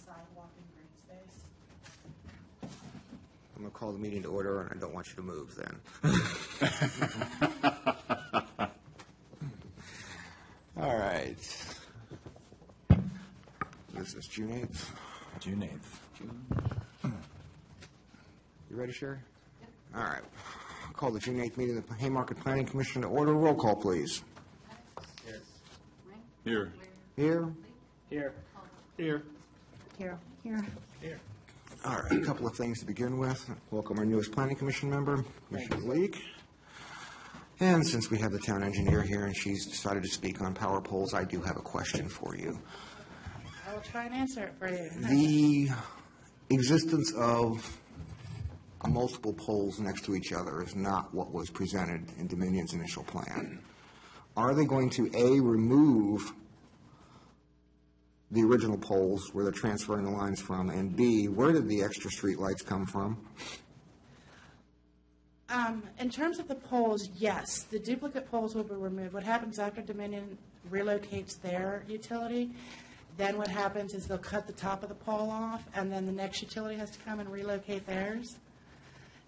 sidewalk and green space. I'm going to call the meeting to order, and I don't want you to move then. All right. This is June 8th. June 8th. You ready, Sherry? Yep. All right. I'll call the June 8th meeting of the Haymarket Planning Commission to order. Roll call, please. Here. Here. Here. Here. Here. Here. Here. All right, a couple of things to begin with. Welcome our newest Planning Commission member, Commissioner Leak. And since we have the town engineer here and she's decided to speak on power poles, I do have a question for you. I will try and answer it for you. The existence of multiple poles next to each other is not what was presented in Dominion's initial plan. Are they going to, A, remove the original poles where they're transferring the lines from, and B, where did the extra street lights come from? In terms of the poles, yes, the duplicate poles will be removed. What happens after Dominion relocates their utility, then what happens is they'll cut the top of the pole off, and then the next utility has to come and relocate theirs.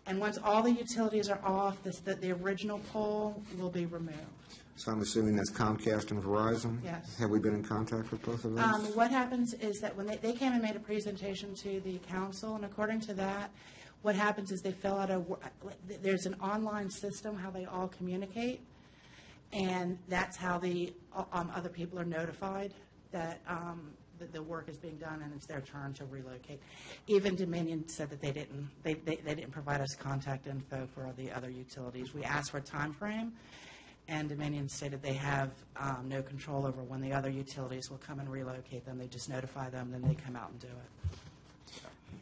And once all the utilities are off, the original pole will be removed. So I'm assuming that's Comcast and Verizon? Yes. Have we been in contact with both of those? What happens is that when they came and made a presentation to the council, and according to that, what happens is they fill out there's an online system how they all communicate, and that's how the other people are notified that the work is being done and it's their turn to relocate. Even Dominion said that they didn't provide us contact info for the other utilities. We asked for a time frame, and Dominion stated they have no control over when the other utilities will come and relocate them. They just notify them, then they come out and do it.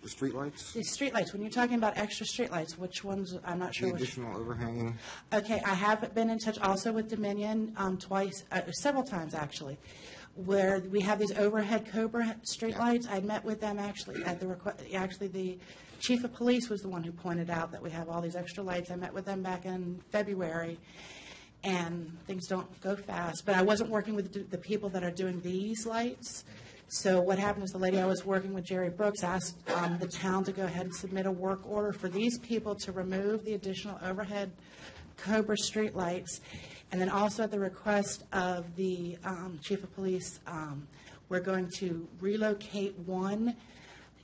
The street lights? The streetlights, when you're talking about extra streetlights, which ones, I'm not sure The which. additional overhanging? Okay, I have been in touch also with Dominion twice, several times actually, where we have these overhead Cobra streetlights. I met with them actually at the actually the chief of police was the one who pointed out that we have all these extra lights. I met with them back in February, and things don't go fast. But I wasn't working with the people that are doing these lights. So what happened is the lady I was working with, Jerry Brooks, asked the town to go ahead and submit a work order for these people to remove the additional overhead Cobra street lights. And then also at the request of the chief of police, we're going to relocate one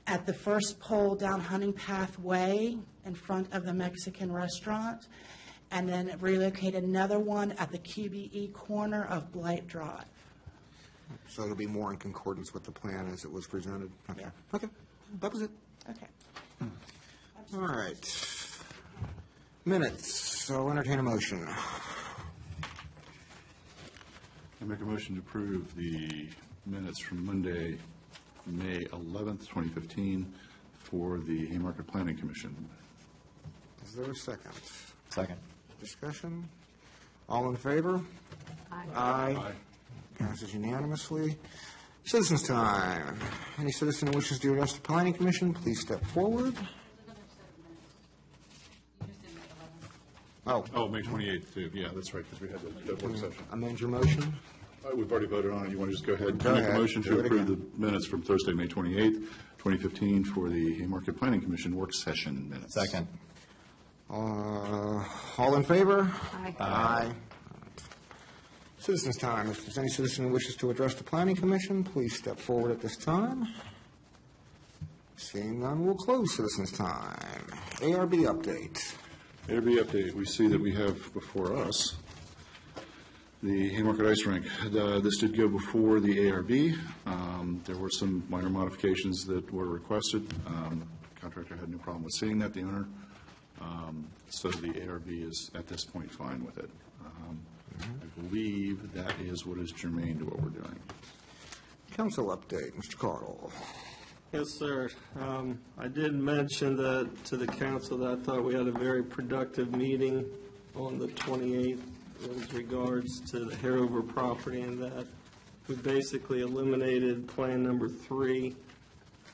at the first pole down Hunting Path Way in front of the Mexican restaurant, and then relocate another one at the QBE corner of Blight Drive. So it'll be more in concordance with the plan as it was presented? Okay. Yeah. Okay, that was it. Okay. All right. Minutes, so entertain a motion. I make a motion to approve the minutes from Monday, May 11th, 2015, for the Haymarket Planning Commission. Is there a second? Second. Discussion? All in favor? Aye. Aye. Passes unanimously. Citizens' time. Any citizen who wishes to address the Planning Commission, please step forward. Oh, Oh, May 28th, too. Yeah, that's right, because we had the work session. amend your motion. We've already voted on it. You want to just go ahead? Go Make ahead. a motion Do to it approve again. the minutes from Thursday, May 28th, 2015, for the Haymarket Planning Commission work session minutes. Second. All in favor? Aye. Aye. Citizens' time. If there's any citizen who wishes to address the Planning Commission, please step forward at this time. Seeing none, we'll close citizens' time. ARB update. ARB update, we see that we have before us the Haymarket Ice Rink. This did go before the ARB. There were some minor modifications that were requested. Contractor had no problem with seeing that, the owner. So the ARB is, at this point, fine with it. I believe that is what is germane to what we're doing. Council update, Mr. Caudle. Yes, sir. I did mention that to the council that I thought we had a very productive meeting on the 28th with regards to the Harover property, and that we basically eliminated plan number 3.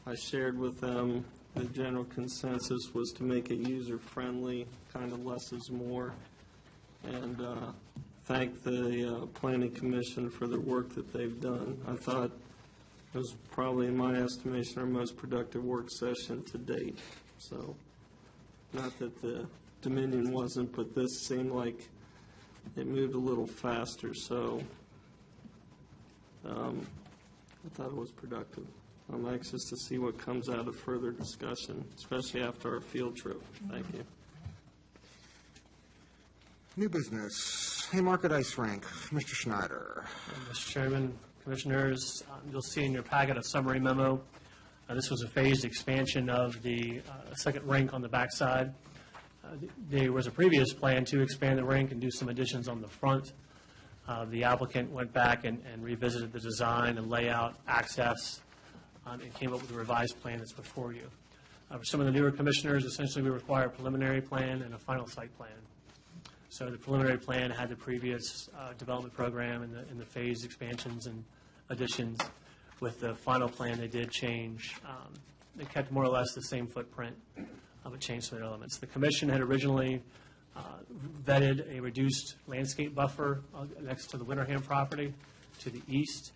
I shared with them the general consensus was to make it user-friendly, kind of less is more, and thank the Planning Commission for the work that they've done. I thought It was probably, in my estimation, our most productive work session to date. So, not that the Dominion wasn't, but this seemed like it moved a little faster, so I thought it was productive. I'm anxious to see what comes out of further discussion, especially after our field trip. Thank you. New business, Haymarket Ice Rink, Mr. Schneider. Mr. Chairman, Commissioners, you'll see in your packet a summary memo. This was a phased expansion of the second rink on the backside. There was a previous plan to expand the rink and do some additions on the front. The applicant went back and revisited the design and layout, access, and came up with a revised plan that's before you. For some of the newer commissioners, essentially we require a preliminary plan and a final site plan. So the preliminary plan had the previous development program and the phased expansions and additions. With the final plan, they did change. They kept more or less the same footprint, but changed some elements. The commission had originally vetted a reduced landscape buffer next to the Winterham property to the east,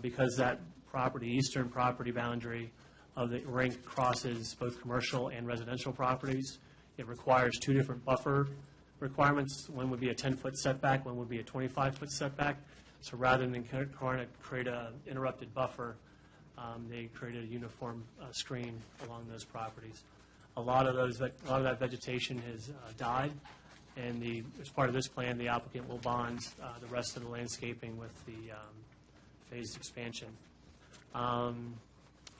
because that property, eastern property boundary of the rink crosses both commercial and residential properties. It requires two different buffer requirements. One would be a 10-foot setback, one would be a 25-foot setback. So rather than trying to create an interrupted buffer, they created a uniform screen along those properties. A lot of that vegetation has died, and as part of this plan, the applicant will bond the rest of the landscaping with the phased expansion.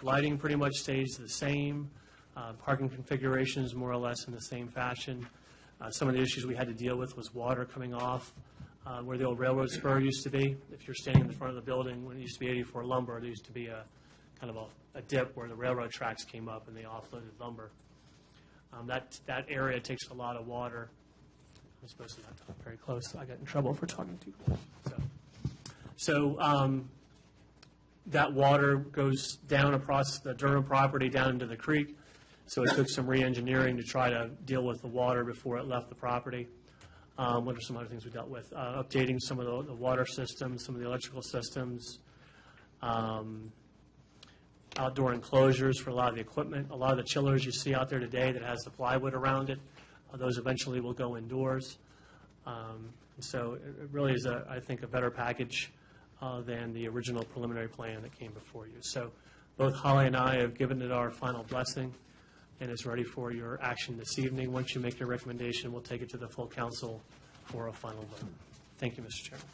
Lighting pretty much stays the same. Parking configurations more or less in the same fashion. Some of the issues we had to deal with was water coming off where the old railroad spur used to be. If you're standing in the front of the building, when it used to be 84 lumber, there used to be a kind of a dip where the railroad tracks came up and they offloaded lumber. That area takes a lot of water. I'm supposed to not talk very close. I got in trouble for talking too close. So that water goes down across the Durham property down into the creek. So it took some re-engineering to try to deal with the water before it left the property. What are some other things we dealt with? Updating some of the water systems, some of the electrical systems, outdoor enclosures for a lot of the equipment. A lot of the chillers you see out there today that has the plywood around it, those eventually will go indoors. So it really is, I think, a better package than the original preliminary plan that came before you. So both Holly and I have given it our final blessing, and it's ready for your action this evening. Once you make your recommendation, we'll take it to the full council for a final vote. Thank you, Mr. Chairman.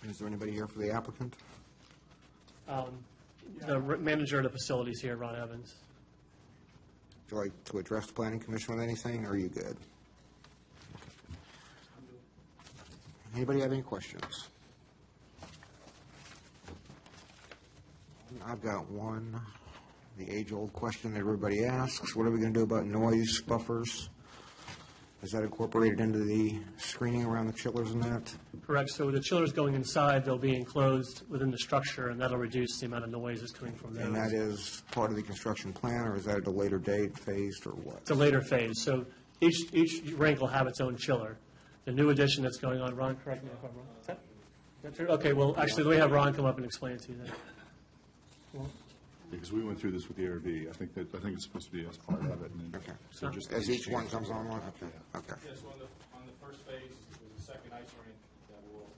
Is there anybody here for the applicant? The manager of the facilities here, Ron Evans. Would you like to address the planning commission with anything, or are you good? Anybody have any questions? I've got one, the age-old question that everybody asks. What are we going to do about noise buffers? Is that incorporated into the screening around the chillers and that? Correct. So with the chillers going inside, they'll be enclosed within the structure, and that'll reduce the amount of noise that's coming from those. And that is part of the construction plan, or is that at a later date, phased, or what? It's a later phase. So each rink will have its own chiller. The new addition that's going on, Ron, correct me if I'm wrong. Is that true? Okay, well, actually, let me have Ron come up and explain it to you then. Because we went through this with the ARB, I think it's supposed to be as part of it. And then, Okay. so just As each one comes online? Okay, okay. Yes, on the first phase, there's a second ice rink that will,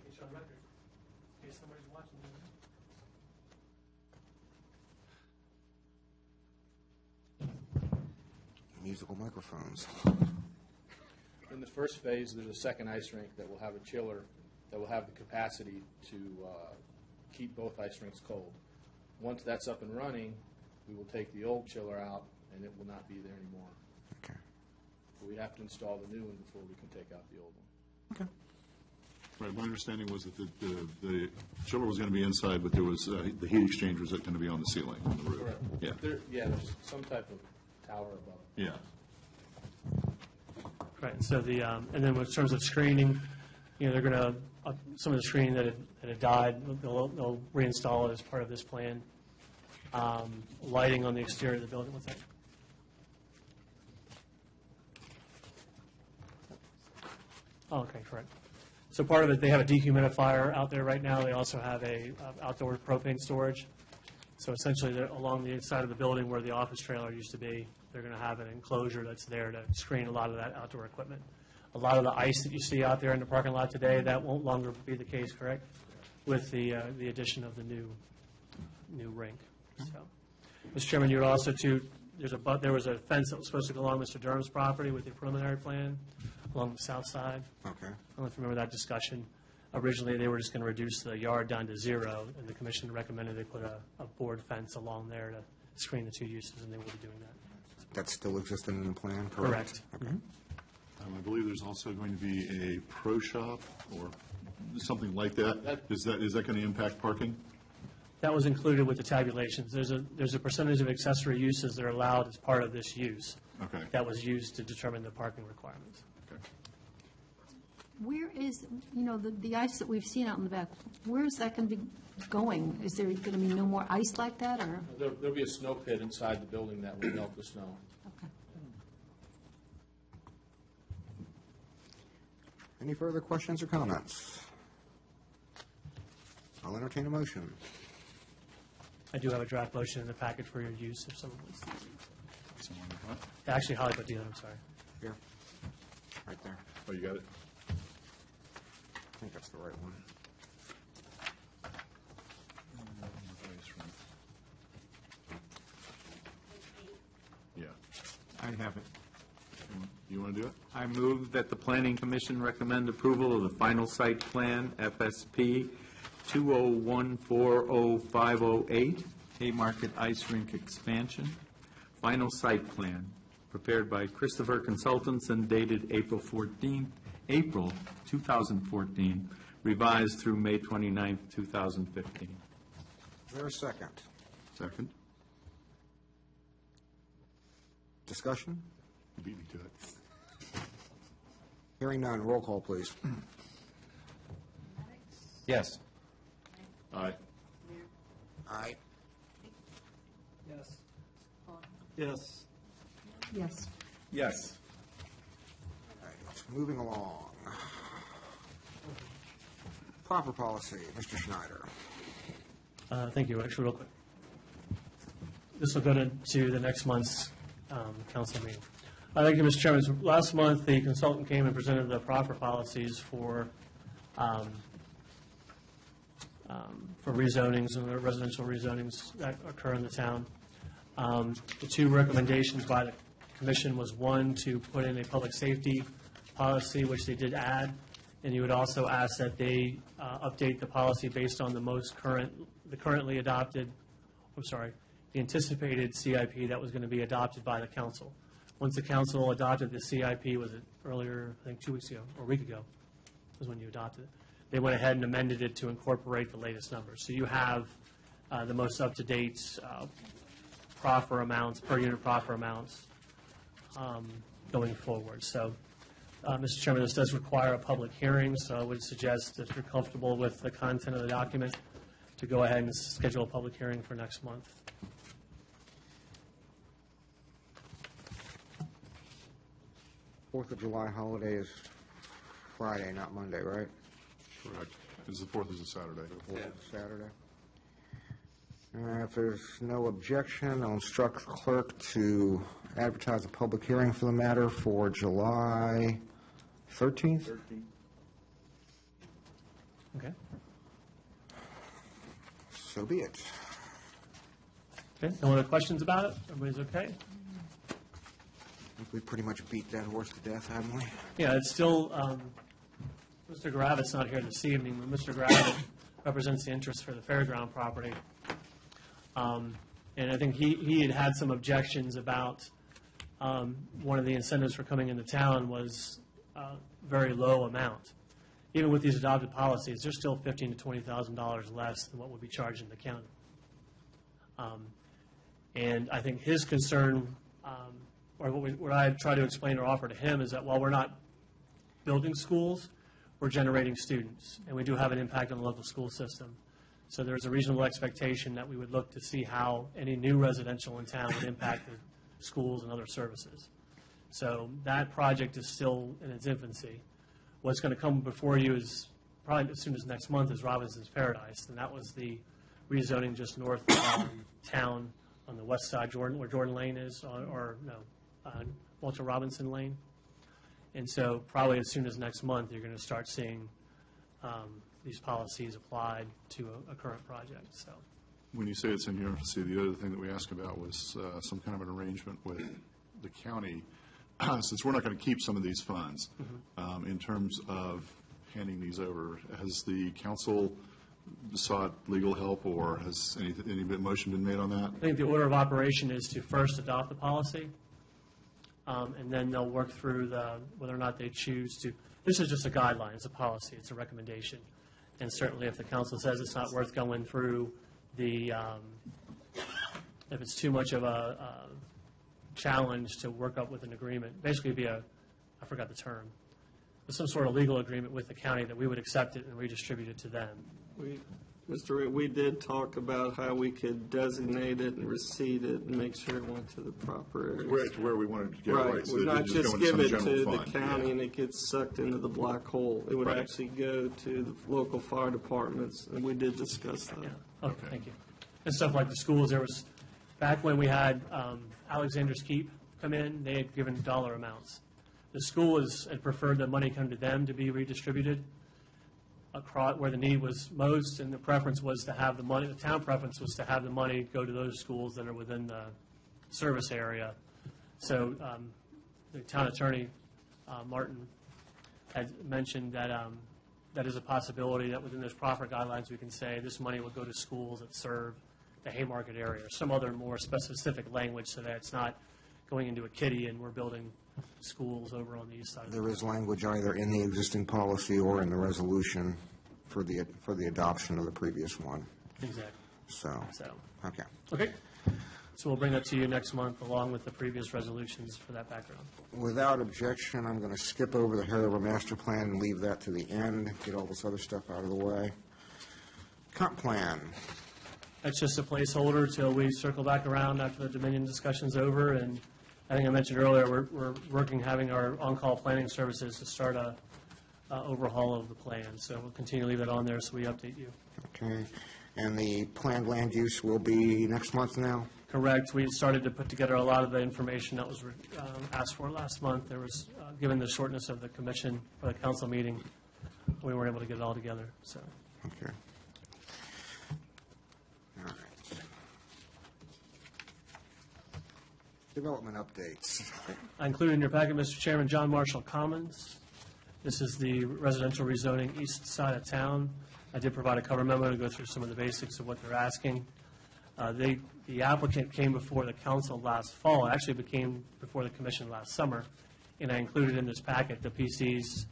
Get you on record, in case somebody's watching. Musical microphones. in the first phase, there's a second ice rink that will have a chiller that will have the capacity to keep both ice rinks cold. Once that's up and running, we will take the old chiller out, and it will not be there anymore. Okay. We have to install the new one before we can take out the old one. Okay. Right, my understanding was that the chiller was going to be inside, but there was, the heat exchanger was going to be on the ceiling, on the roof. Correct. Yeah, There's some type of tower above. yeah. Right, so and then in terms of screening, they're going to, some of the screening that had died, they'll reinstall it as part of this plan. Lighting on the exterior of the building, what's that? Oh, okay, correct. So part of it, they have a dehumidifier out there right now. They also have a outdoor propane storage. So essentially, along the inside of the building where the office trailer used to be, they're going to have an enclosure that's there to screen a lot of that outdoor equipment. A lot of the ice that you see out there in the parking lot today, that won't longer be the case, correct? With the addition of the new rink. So, Mr. Chairman, you would also there was a fence that was supposed to go along Mr. Durham's property with the preliminary plan along the south side. Okay. I don't know if you remember that discussion. Originally, they were just going to reduce the yard down to 0, and the commission recommended they put a board fence along there to screen the two uses, and they will be doing that. That still existed in the plan, correct? Correct. Okay. I believe there's also going to be a pro shop or something like that. Is that going to impact parking? That was included with the tabulations. There's a percentage of accessory uses that are allowed as part of this use. Okay. That was used to determine the parking requirements. Okay. Where is, the ice that we've seen out in the back, where is that going to be going? Is there going to be no more ice like that, or? There'll be a snow pit inside the building that will melt the snow. Okay. Any further questions or comments? I'll entertain a motion. I do have a draft motion in the packet for your use if someone wants to use it. Someone, what? Actually, Holly put together, I'm sorry. Here. Right there. Oh, you got it? I think that's the right one. Yeah. I have it. You want to do it? I move that the Planning Commission recommend approval of the final site plan, FSP 201400508, Haymarket Ice Rink Expansion. Final site plan, prepared by Christopher Consultants and dated April 2014, revised through May 29th, 2015. Is there a second? Second? Discussion? You beat me to it. Hearing none, roll call, please. Yes. Aye. Aye. Yes. Yes. Yes. All right, moving along. Proper policy, Mr. Schneider. Thank you. Actually, real quick. This will go to the next month's council meeting. Thank you, Mr. Chairman. So last month, the consultant came and presented the proper policies for rezonings and the residential rezonings that occur in the town. The two recommendations by the commission was, one, to put in a public safety policy, which they did add, and you would also ask that they update the policy based on the the anticipated CIP that was going to be adopted by the council. Once the council adopted the CIP, was it earlier, I think 2 weeks ago, or a week ago, was when you adopted it. They went ahead and amended it to incorporate the latest numbers. So you have the most up-to-date proffer amounts, per unit proffer amounts going forward. So, Mr. Chairman, this does require a public hearing, so I would suggest, if you're comfortable with the content of the document, to go ahead and schedule a public hearing for next month. Fourth of July holiday is Friday, not Monday, right? Correct. Because the 4th is a Saturday. Fourth is Saturday. If there's no objection, I'll instruct the clerk to advertise a public hearing for the matter for July 13th? Okay? So be it. Okay, no other questions about it? Everybody's okay? I think we pretty much beat that horse to death, haven't we? Yeah, it's still, Mr. Gravit's not here this evening, but Mr. Gravit represents the interest for the fairground property. And I think he had some objections about one of the incentives for coming into town was very low amount. Even with these adopted policies, they're still $15,000 to $20,000 less than what would be charged in the county. And I think his concern, or what I try to explain or offer to him, is that while we're not building schools, we're generating students, and we do have an impact on the local school system. So there's a reasonable expectation that we would look to see how any new residential in town would impact the schools and other services. So that project is still in its infancy. What's going to come before you is probably as soon as next month is Robinson's Paradise, and that was the rezoning just north of town on the west side, Jordan, where Jordan Lane is, Walter Robinson Lane. And so probably as soon as next month, you're going to start seeing these policies applied to a current project, so. When you say it's in your infancy, the other thing that we asked about was some kind of an arrangement with the county, since we're not going to keep some of these funds, in terms of handing these over. Has the council sought legal help, or has any motion been made on that? I think the order of operation is to first adopt the policy, and then they'll work through whether or not they choose to. This is just a guideline, it's a policy, it's a recommendation. And certainly if the council says it's not worth going through if it's too much of a challenge to work up with an agreement, basically be I forgot the term, but some sort of legal agreement with the county that we would accept it and redistribute it to them. Mr. Rick, we did talk about how we could designate it and receipt it and make sure it went to the proper area. Right, to where we wanted to get it, right? So Would it not didn't just go into give some it general to the fund. county Yeah. and it gets sucked into the black hole. It would Right. actually go to the local fire departments, and we did discuss that. Yeah, okay, thank you. And stuff like the schools, there was, back when we had Alexander's Keep come in, they had given dollar amounts. The school had preferred the money come to them to be redistributed across where the need was most, and the preference was to have the money, the town preference was to have the money go to those schools that are within the service area. So the town attorney, Martin, had mentioned that that is a possibility, that within those proffer guidelines, we can say this money will go to schools that serve the Haymarket area, or some other more specific language so that it's not going into a kitty and we're building schools over on the east side. There is language either in the existing policy or in the resolution for the adoption of the previous one. Exactly. So, okay. Okay. So we'll bring that to you next month along with the previous resolutions for that background. Without objection, I'm going to skip over the Hanover Master Plan and leave that to the end, get all this other stuff out of the way. Comp Plan. That's just a placeholder till we circle back around after the Dominion discussion's over. And I think I mentioned earlier, we're working, having our on-call planning services to start a overhaul of the plan. So we'll continue to leave that on there so we update you. Okay. And the planned land use will be next month now? Correct. We started to put together a lot of the information that was asked for last month. There was, given the shortness of the commission or the council meeting, we weren't able to get it all together, so. Okay. All right. Development updates. I included in your packet, Mr. Chairman, John Marshall Commons. This is the residential rezoning east side of town. I did provide a cover memo to go through some of the basics of what they're asking. The applicant came before the council last fall, it actually came before the commission last summer, and I included in this packet the PC's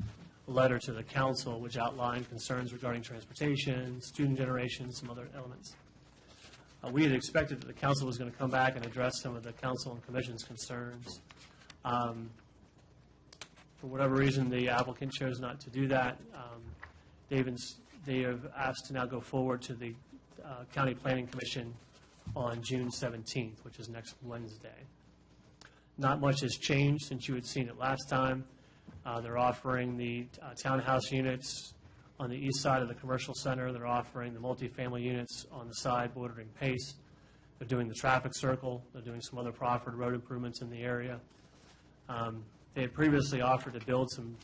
letter to the council, which outlined concerns regarding transportation, student generation, some other elements. We had expected that the council was going to come back and address some of the council and commission's concerns. For whatever reason, the applicant chose not to do that. They have asked to now go forward to the County Planning Commission on June 17th, which is next Wednesday. Not much has changed since you had seen it last time. They're offering the townhouse units on the east side of the commercial center. They're offering the multifamily units on the side bordering Pace. They're doing the traffic circle. They're doing some other proffered road improvements in the area. They had previously offered to build some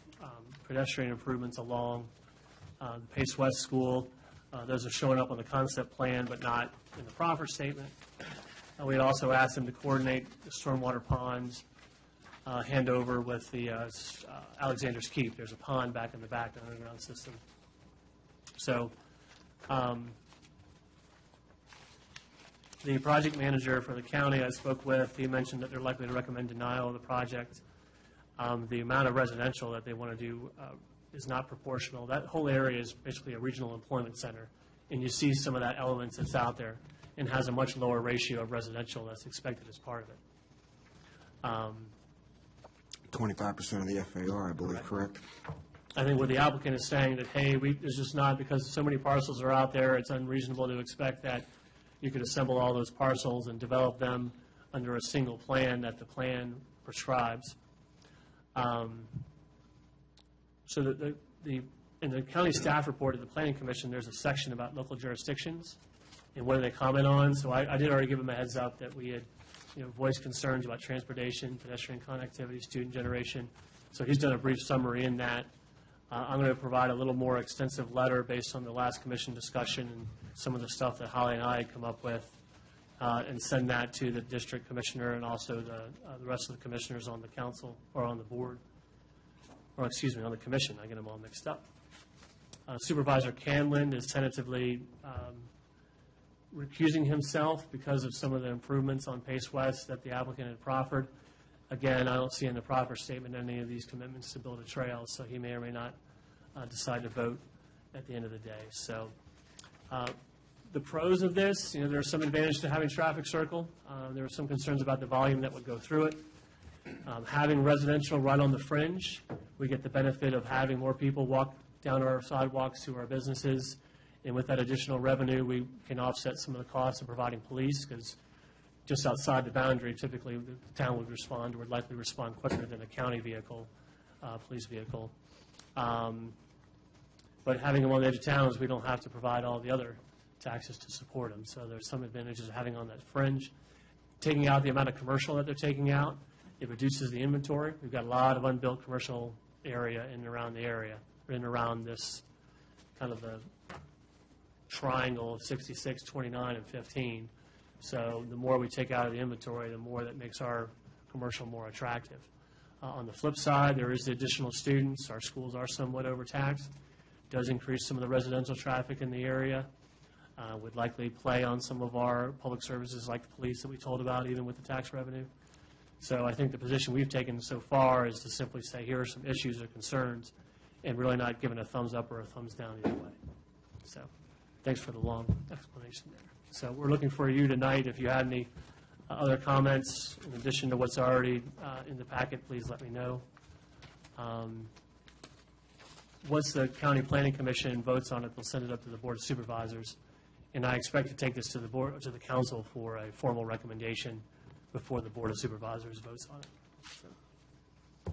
pedestrian improvements along the Pace West School. Those are showing up on the concept plan, but not in the proffer statement. We had also asked them to coordinate the stormwater ponds handover with the Alexander's Keep. There's a pond back in the back, an underground system. So the project manager for the county I spoke with, he mentioned that they're likely to recommend denial of the project. The amount of residential that they want to do is not proportional. That whole area is basically a regional employment center, and you see some of that elements that's out there and has a much lower ratio of residential that's expected as part of it. 25% of the FAR, I believe, correct? I think what the applicant is saying that, hey, there's just not, because so many parcels are out there, it's unreasonable to expect that you could assemble all those parcels and develop them under a single plan that the plan prescribes. So in the county staff report of the planning commission, there's a section about local jurisdictions and what do they comment on. So I did already give them a heads up that we had, voiced concerns about transportation, pedestrian connectivity, student generation. So he's done a brief summary in that. I'm going to provide a little more extensive letter based on the last commission discussion and some of the stuff that Holly and I had come up with, and send that to the district commissioner and also the rest of the commissioners on the council or on the board, or excuse me, on the commission. I get them all mixed up. Supervisor Canlin is tentatively recusing himself because of some of the improvements on Pace West that the applicant had proffered. Again, I don't see in the proffer statement any of these commitments to build a trail, so he may or may not decide to vote at the end of the day. So the pros of this, there's some advantage to having traffic circle. There are some concerns about the volume that would go through it. Having residential right on the fringe, we get the benefit of having more people walk down our sidewalks to our businesses. And with that additional revenue, we can offset some of the costs of providing police, because just outside the boundary, typically the town would likely respond quicker than a county vehicle, police vehicle. But having them on the edge of town is we don't have to provide all the other taxes to support them. So there's some advantages of having on that fringe. Taking out the amount of commercial that they're taking out, it reduces the inventory. We've got a lot of unbuilt commercial area in and around the area, in and around this kind of the triangle of 66, 29, and 15. So the more we take out of the inventory, the more that makes our commercial more attractive. On the flip side, there is the additional students. Our schools are somewhat overtaxed. Does increase some of the residential traffic in the area. Would likely play on some of our public services like the police that we told about, even with the tax revenue. So I think the position we've taken so far is to simply say, here are some issues or concerns, and really not giving a thumbs up or a thumbs down either way. So thanks for the long explanation there. So we're looking for you tonight. If you had any other comments in addition to what's already in the packet, please let me know. Once the County Planning Commission votes on it, they'll send it up to the Board of Supervisors. And I expect to take this to the council for a formal recommendation before the Board of Supervisors votes on it. So.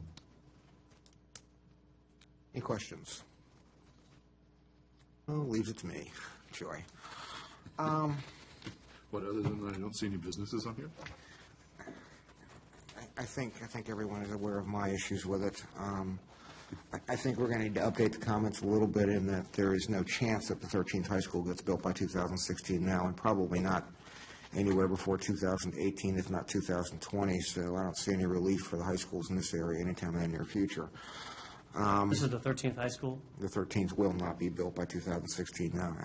Any questions? Oh, leaves it to me. Joy. What, other than that, I don't see any businesses on here? I think everyone is aware of my issues with it. I think we're going to need to update the comments a little bit in that there is no chance that the 13th high school gets built by 2016 now, and probably not anywhere before 2018, if not 2020. So I don't see any relief for the high schools in this area anytime in the near future. This is the 13th high school? The 13th will not be built by 2016 now.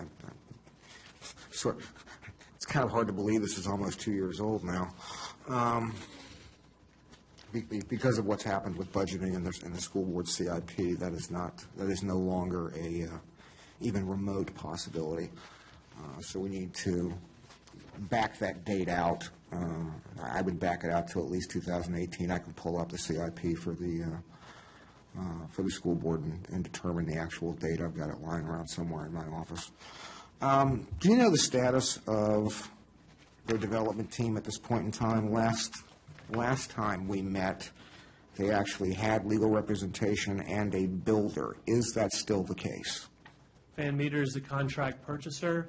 It's kind of hard to believe this is almost 2 years old now. Because of what's happened with budgeting and the school board CIP, that is no longer a even remote possibility. So we need to back that date out. I would back it out to at least 2018. I can pull up the CIP for the school board and determine the actual date. I've got it lying around somewhere in my office. Do you know the status of their development team at this point in time? Last time we met, they actually had legal representation and a builder. Is that still the case? Van Meter is the contract purchaser,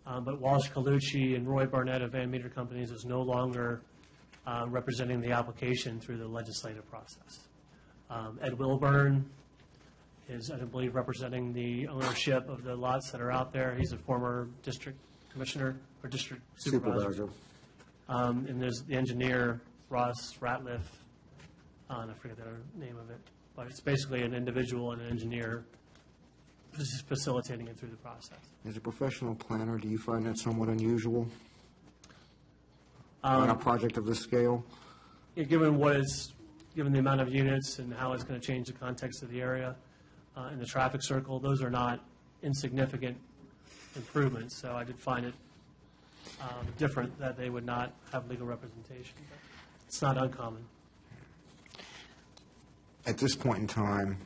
but Walsh Colucci and Roy Barnett of Van Meter Companies is no longer representing the application through the legislative process. Ed Wilburn is, I believe, representing the ownership of the lots that are out there. He's a former district commissioner or district supervisor. And there's the engineer, Ross Ratliff, and I forget the name of it, but it's basically an individual and an engineer facilitating it through the process. As a professional planner, do you find that somewhat unusual on a project of this scale? Given the amount of units and how it's going to change the context of the area and the traffic circle, those are not insignificant improvements. So I did find it different that they would not have legal representation. But it's not uncommon. At this point in time,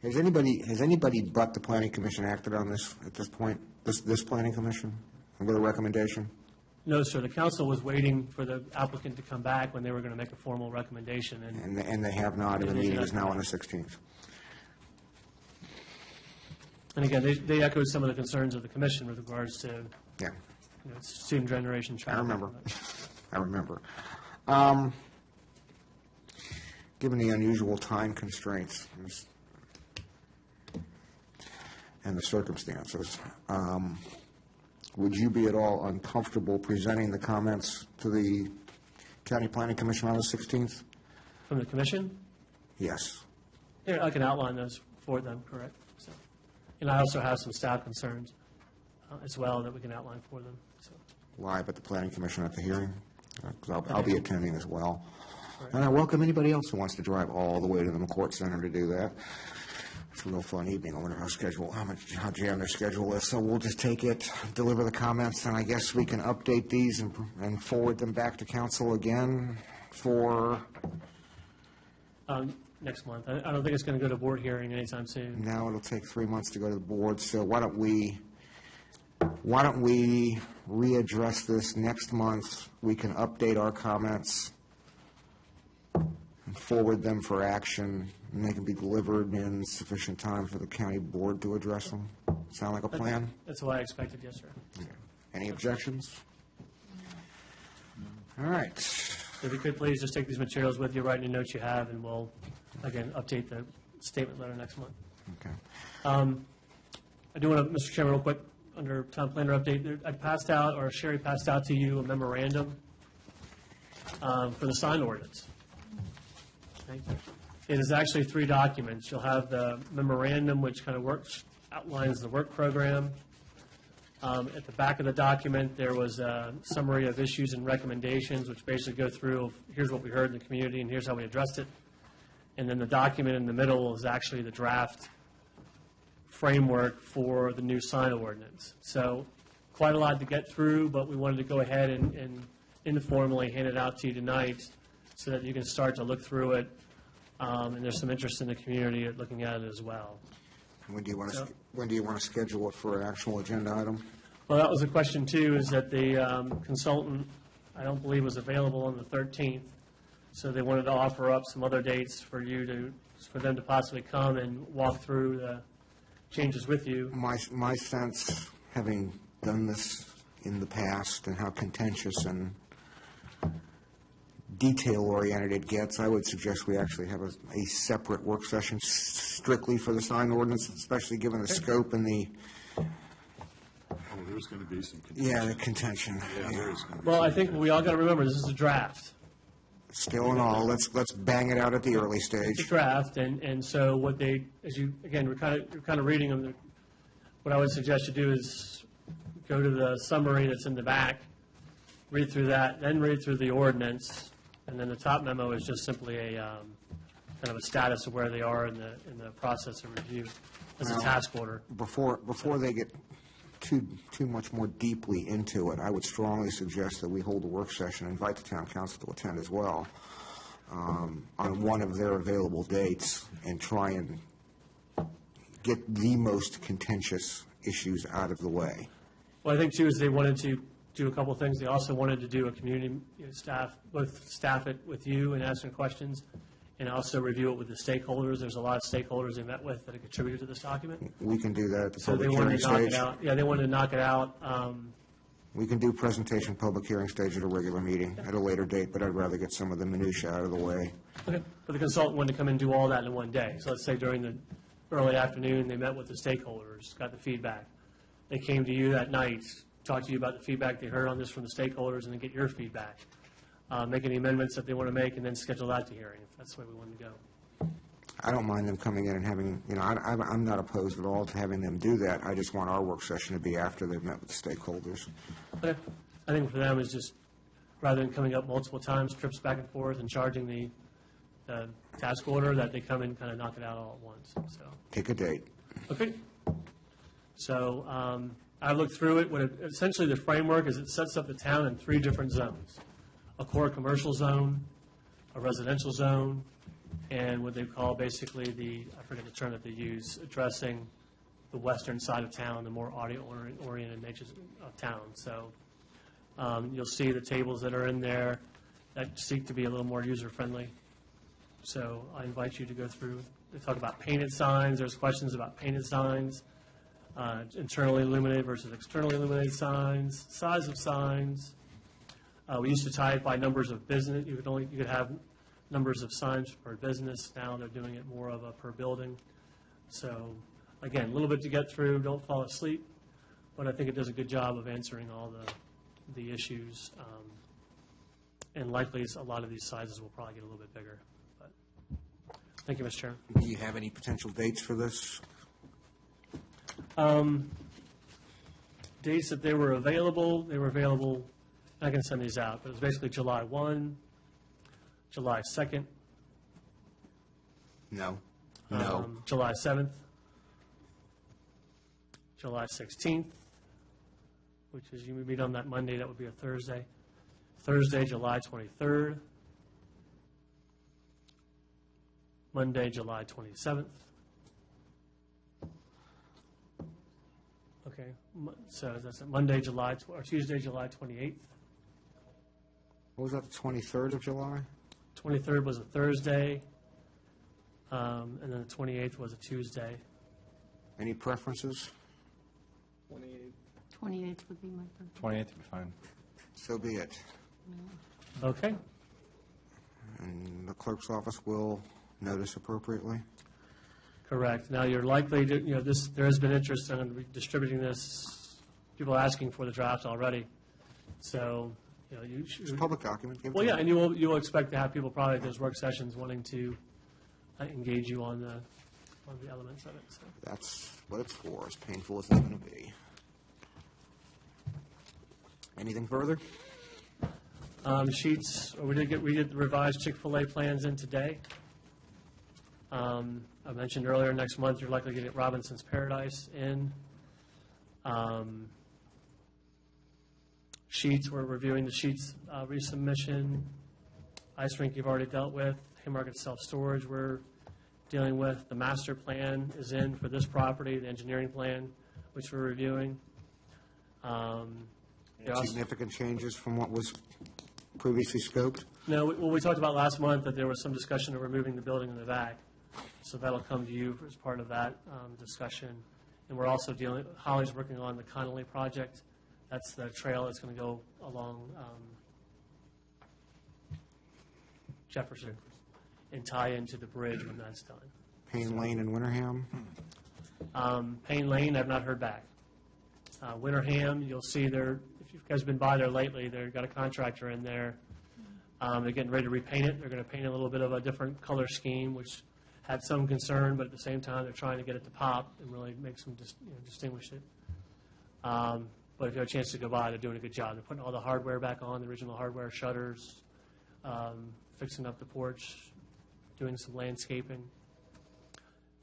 has anybody but the Planning Commission acted on this at this point? This Planning Commission with a recommendation? No, sir, the council was waiting for the applicant to come back when they were going to make a formal recommendation, and And they have not, and the They did meeting not is now come on the back. 16th. and again, they echoed some of the concerns of the commission with regards to, Yeah, student generation I traffic. remember. I remember. Given the unusual time constraints and the circumstances, would you be at all uncomfortable presenting the comments to the County Planning Commission on the 16th? From the commission? Yes. Yeah, I can outline those for them, correct. So, and I also have some staff concerns as well that we can outline for them. So, Live at the Planning Commission at the hearing, because I'll be attending as well. And I welcome anybody else who wants to drive all the way to the McCourt Center to do that. It's a real fun evening. I wonder how jammed their schedule is. So we'll just take it, deliver the comments, and I guess we can update these and forward them back to council again for, next month. I don't think it's going to go to board hearing anytime soon. now it'll take 3 months to go to the board. So why don't we readdress this next month? We can update our comments and forward them for action, and they can be delivered in sufficient time for the county board to address them. Sound like a plan? That's what I expected, yes, sir. Any objections? All right. So if you could, please just take these materials with you, write any notes you have, and we'll, again, update the statement letter next month. Okay. I do want to, Mr. Chairman, real quick, under town planner update, I passed out, or Sherry passed out to you a memorandum for the sign ordinance. Okay. It is actually 3 documents. You'll have the memorandum, which kind of outlines the work program. At the back of the document, there was a summary of issues and recommendations, which basically go through, here's what we heard in the community, and here's how we addressed it. And then the document in the middle is actually the draft framework for the new sign ordinance. So quite a lot to get through, but we wanted to go ahead and informally hand it out to you tonight so that you can start to look through it, and there's some interest in the community at looking at it as well. When do you want to schedule it for an actual agenda item? Well, that was a question too, is that the consultant, I don't believe, was available on the 13th, so they wanted to offer up some other dates for them to possibly come and walk through the changes with you. My sense, having done this in the past and how contentious and detail-oriented it gets, I would suggest we actually have a separate work session strictly for the sign ordinance, especially given the scope and the, Oh, there's going to be some confusion. the contention. Yeah, there is going to be. Well, I think we all got to remember, this is a draft. Still in all, let's bang it out at the early It's a stage. draft, and so what they, as you, again, you're kind of reading them, what I would suggest you do is go to the summary that's in the back, read through that, then read through the ordinance, and then the top memo is just simply a kind of a status of where they are in the process of review as a task order. Before they get too much more deeply into it, I would strongly suggest that we hold a work session, invite the town council to attend as well, on one of their available dates, and try and get the most contentious issues out of the way. Well, I think too is they wanted to do a couple of things. They also wanted to do a community both staff it with you and answer questions, and also review it with the stakeholders. There's a lot of stakeholders they met with that have contributed to this document. We can do that at the So they public wanted hearing to knock it stage. out. Yeah, they wanted to knock it out. We can do presentation, public hearing stage at a regular meeting at a later date, but I'd rather get some of the minutia out of the way. Okay. But the consultant wanted to come and do all that in one day. So let's say during the early afternoon, they met with the stakeholders, got the feedback. They came to you that night, talked to you about the feedback they heard on this from the stakeholders, and then get your feedback. Make any amendments that they want to make, and then schedule that to hearing, if that's the way we want to go. I don't mind them coming in and having, I'm not opposed at all to having them do that. I just want our work session to be after they've met with the stakeholders. Okay. I think for them, it's just, rather than coming up multiple times, trips back and forth, and charging the task order, that they come and kind of knock it out all at once, so. Pick a date. Okay. So I looked through it. Essentially, the framework is it sets up the town in 3 different zones: a core commercial zone, a residential zone, and what they call basically I forget the term that they use, addressing the western side of town, the more audio-oriented natures of town. So You'll see the tables that are in there that seek to be a little more user-friendly. So I invite you to go through, they talk about painted signs, there's questions about painted signs, internally illuminated versus externally illuminated signs, size of signs. We used to tie it by numbers of business, you could have numbers of signs per business, now they're doing it more of a per building. So, again, a little bit to get through, don't fall asleep, but I think it does a good job of answering all the issues. And likely, a lot of these sizes will probably get a little bit bigger. But thank you, Mr. Chairman. Do you have any potential dates for this? Dates that they were available, I can send these out, but it was basically July 1, July 2nd, No. July 7th, July 16th, which is, you meet on that Monday, that would be a Thursday. Thursday, July 23rd. Monday, July 27th. Okay, so that's Monday, or Tuesday, July 28th. What was that, the 23rd of July? 23rd was a Thursday, and then the 28th was a Tuesday. Any preferences? 28th would be my birthday. 28th would be fine. So be it. Okay, And the clerk's office will notice appropriately. correct. Now, you're likely to, there has been interest in distributing this, people asking for the draft already. So, you It's a should. public document. Give it Well, to yeah, them. and you will expect to have people probably at those work sessions wanting to engage you on the elements of it, so. That's what it's for, as painful as it's going to be. Anything further? Sheets, we did the revised Chick-fil-A plans in today. I mentioned earlier, next month, you're likely to get Robinson's Paradise in. Sheets, we're reviewing the Sheets resubmission. Ice rink you've already dealt with. Haymarket self-storage we're dealing with. The master plan is in for this property, the engineering plan, which we're reviewing. There also- Significant changes from what was previously scoped? No, we talked about last month that there was some discussion of removing the building in the back. So that'll come to you as part of that discussion. And we're also Holly's working on the Connolly project. That's the trail that's going to go along Jefferson and tie into the bridge when that's done. Payne Lane and Winterham? Payne Lane, I've not heard back. Winterham, you'll see there, if you guys have been by there lately, they've got a contractor in there. They're getting ready to repaint it. They're going to paint a little bit of a different color scheme, which had some concern, but at the same time, they're trying to get it to pop and really make some, distinguish it. But if you have a chance to go by, they're doing a good job. They're putting all the hardware back on, the original hardware, shutters, fixing up the porch, doing some landscaping.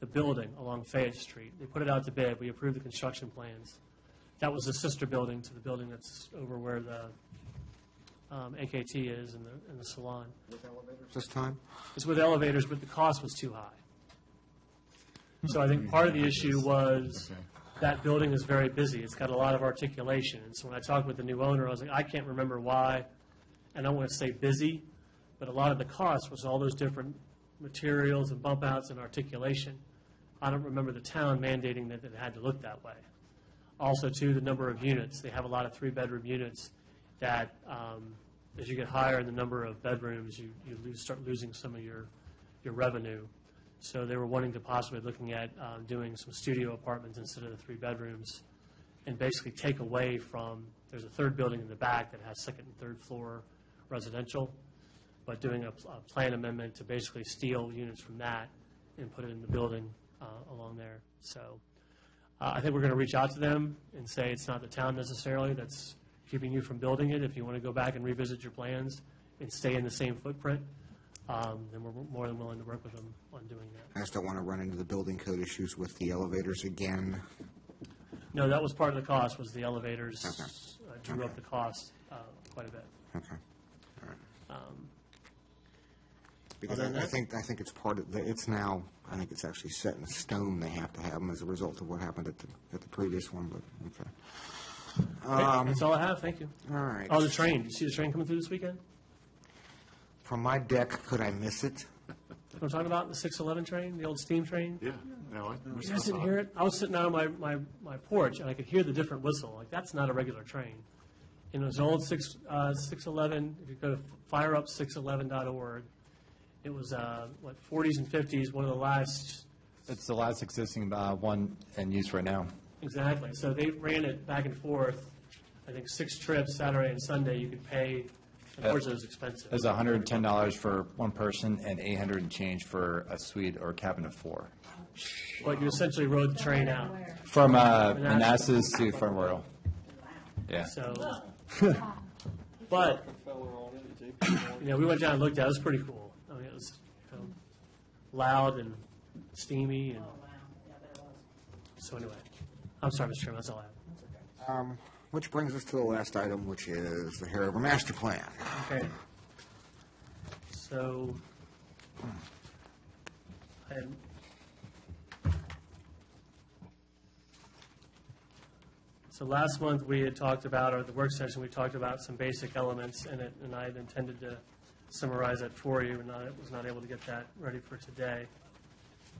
The building along Fayette Street, they put it out to bid. We approved the construction plans. That was the sister building to the building that's over where the AKT is in the salon. With elevators this time? It's with elevators, but the cost was too high. So I think part of the issue was that building is very busy. It's got a lot of articulation. And so when I talked with the new owner, I was like, I can't remember why, and I don't want to say busy, but a lot of the cost was all those different materials and bump outs and articulation. I don't remember the town mandating that it had to look that way. Also, too, the number of units. They have a lot of three-bedroom units that, as you get higher in the number of bedrooms, you start losing some of your revenue. So they were wanting to possibly looking at doing some studio apartments instead of the 3 bedrooms and basically take away from, there's a third building in the back that has second and third floor residential, but doing a plan amendment to basically steal units from that and put it in the building along there. So I think we're going to reach out to them and say it's not the town necessarily that's keeping you from building it. If you want to go back and revisit your plans and stay in the same footprint, then we're more than willing to work with them on doing that. I just don't want to run into the building code issues with the elevators again. No, that was part of the cost, was the elevators. Okay. Drew up the cost quite a bit. Okay. All right. Because Other than I that- think it's part of, it's now, I think it's actually set in stone. They have to have them as a result of what happened at the previous one, but, okay. That's all I have, thank you. All right. Oh, the train, did you see the train coming through this weekend? From my deck, could I miss it? You know what I'm talking about, the 611 train, the old steam train? Yeah, no, I You guys didn't hear it? I was sitting out on my porch, and I could hear the different whistle. Like, that's not a regular train. And it was an old 611, if you go to fireup611.org, it was, 40s and 50s, one of the last, It's the last existing one in use right now. exactly. So they ran it back and forth, I think 6 trips, Saturday and Sunday, you could pay. Unfortunately, it was expensive. It's $110 for one person and $800 and change for a suite or cabin of 4. But you essentially rode the train out. From Manassas to Front Royal. Yeah. So, but, we went down and looked at it. It was pretty cool. I mean, it was loud and steamy. And so anyway, I'm sorry, Mr. Chairman, that's all I have. Which brings us to the last item, which is the Hanover Master Plan. Okay. So, so last month we had talked about, or the work session, we talked about some basic elements in it, and I had intended to summarize that for you, and I was not able to get that ready for today.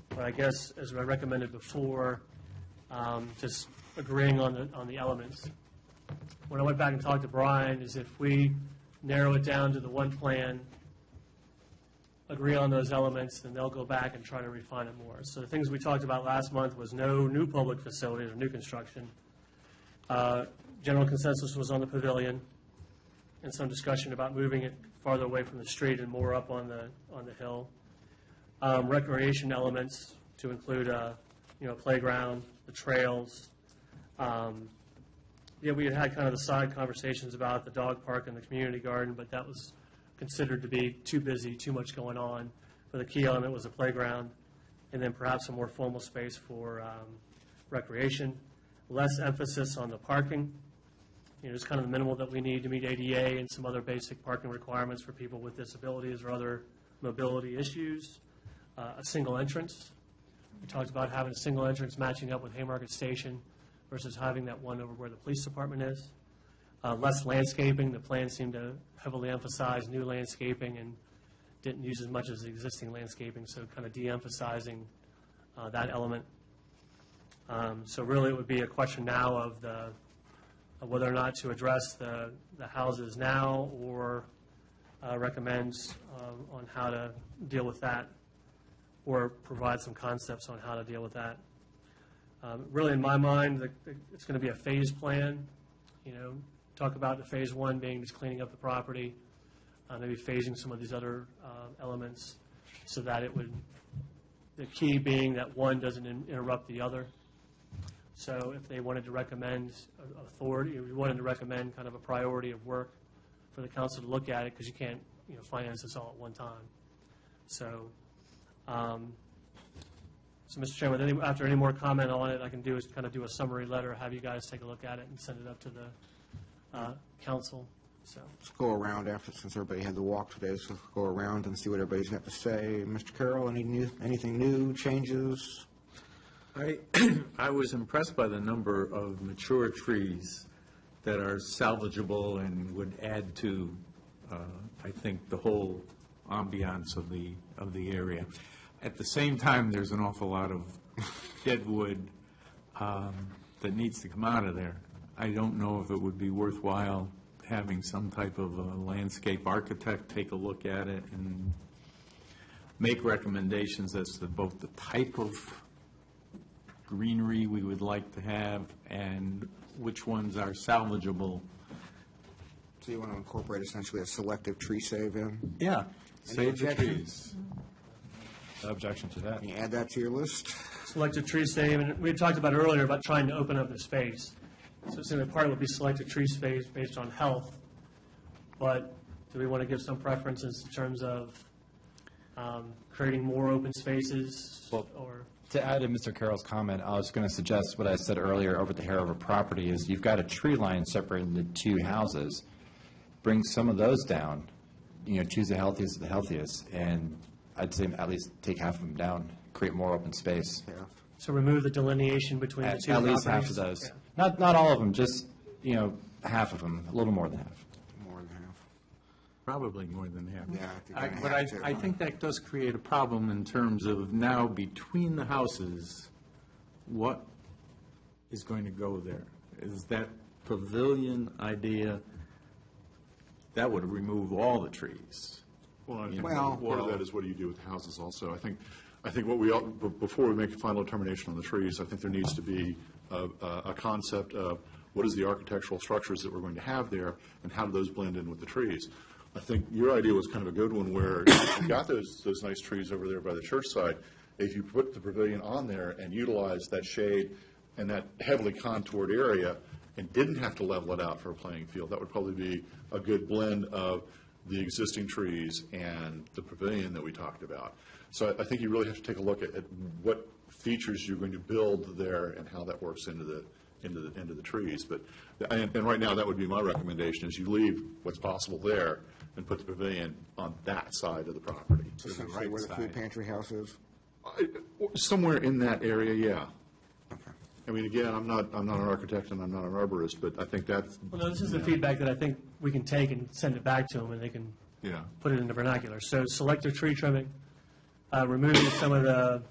But I guess, as I recommended before, just agreeing on the elements. When I went back and talked to Brian, is if we narrow it down to the one plan, agree on those elements, then they'll go back and try to refine it more. So the things we talked about last month was no new public facilities or new construction. General consensus was on the pavilion, and some discussion about moving it farther away from the street and more up on the hill. Recreation elements to include playground, the trails. We had kind of the side conversations about the dog park and the community garden, but that was considered to be too busy, too much going on. But the key element was a playground, and then perhaps a more formal space for recreation. Less emphasis on the parking. It's kind of the minimal that we need to meet ADA and some other basic parking requirements for people with disabilities or other mobility issues. A single entrance. We talked about having a single entrance matching up with Haymarket Station versus having that one over where the police department is. Less landscaping. The plan seemed to heavily emphasize new landscaping and didn't use as much as the existing landscaping, so kind of de-emphasizing that element. So really it would be a question now of whether or not to address the houses now or recommend on how to deal with that, or provide some concepts on how to deal with that. Really, in my mind, it's going to be a phased plan. Talk about the phase 1 being just cleaning up the property, maybe phasing some of these other elements so that the key being that one doesn't interrupt the other. So if they wanted to recommend authority, we wanted to recommend kind of a priority of work for the council to look at it, because you can't finance this all at one time. So, Mr. Chairman, after any more comment on it, I can do is kind of do a summary letter, have you guys take a look at it, and send it up to the council. So Let's go around since everybody had the walk today, so let's go around and see what everybody's got to say. Mr. Carroll, anything new, changes? I was impressed by the number of mature trees that are salvageable and would add to, I think, the whole ambiance of the area. At the same time, there's an awful lot of dead wood that needs to come out of there. I don't know if it would be worthwhile having some type of a landscape architect take a look at it and make recommendations as to both the type of greenery we would like to have and which ones are salvageable. So you want to incorporate essentially a selective tree save in? Yeah. Save the trees. No objection to that. Can you add that to your list? selective tree save, and we had talked about earlier about trying to open up the space. So certainly part would be selective tree space based on health, but do we want to give some preferences in terms of creating more open spaces, Well, or? To add to Mr. Carroll's comment, I was going to suggest what I said earlier over at the Hanover property is you've got a tree line separating the two houses. Bring some of those down, choose the healthiest of the healthiest, and I'd say at least take half of them down, create more open space. So remove the delineation between the two At properties? least half of those. Yeah. Not all of them, just half of them, a little more than half. More than half. Probably more than half. Yeah, I think But I have to. I think that does create a problem in terms of now between the houses, what is going to go there? Is that pavilion idea, that would remove all the trees. Well, I think Well- part of that is what do you do with the houses also. I think what before we make a final determination on the trees, I think there needs to be a concept of what is the architectural structures that we're going to have there, and how do those blend in with the trees. I think your idea was kind of a good one, where you got those nice trees over there by the church side. If you put the pavilion on there and utilize that shade and that heavily contoured area and didn't have to level it out for a playing field, that would probably be a good blend of the existing trees and the pavilion that we talked about. So I think you really have to take a look at what features you're going to build there and how that works into the trees. But and right now, that would be my recommendation, is you leave what's possible there and put the pavilion on that side of the property. Essentially where the food pantry house is? Somewhere in that area, yeah. I mean, again, I'm not an architect and I'm not an arborist, but I think that's, Well, no, this is the feedback that I think we can take and send it back to them, and they can yeah. put it in the vernacular. So selective tree trimming, removing some of the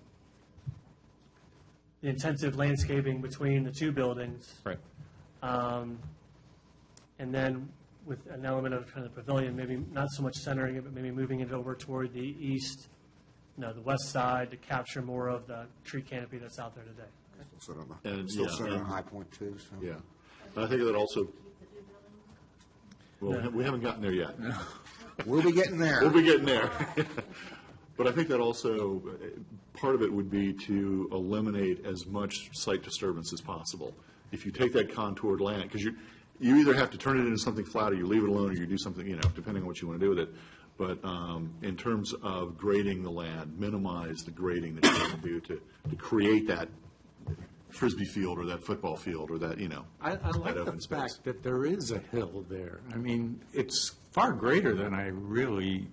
intensive landscaping between the two buildings. Right. And then with an element of kind of the pavilion, maybe not so much centering it, but maybe moving it over toward the east, the west side, to capture more of the tree canopy that's out there today. Still sit on High Point too, so. Yeah. And I think that also, well, we haven't gotten there yet. We'll be getting there. We'll be getting there. But I think that also, part of it would be to eliminate as much site disturbance as possible. If you take that contoured land, because you either have to turn it into something flat, or you leave it alone, or you do something, depending on what you want to do with it. But in terms of grading the land, minimize the grading that you can do to create that Frisbee field or that football field or that, I like that the open space. fact that there is a hill there. I mean, it's far greater than I really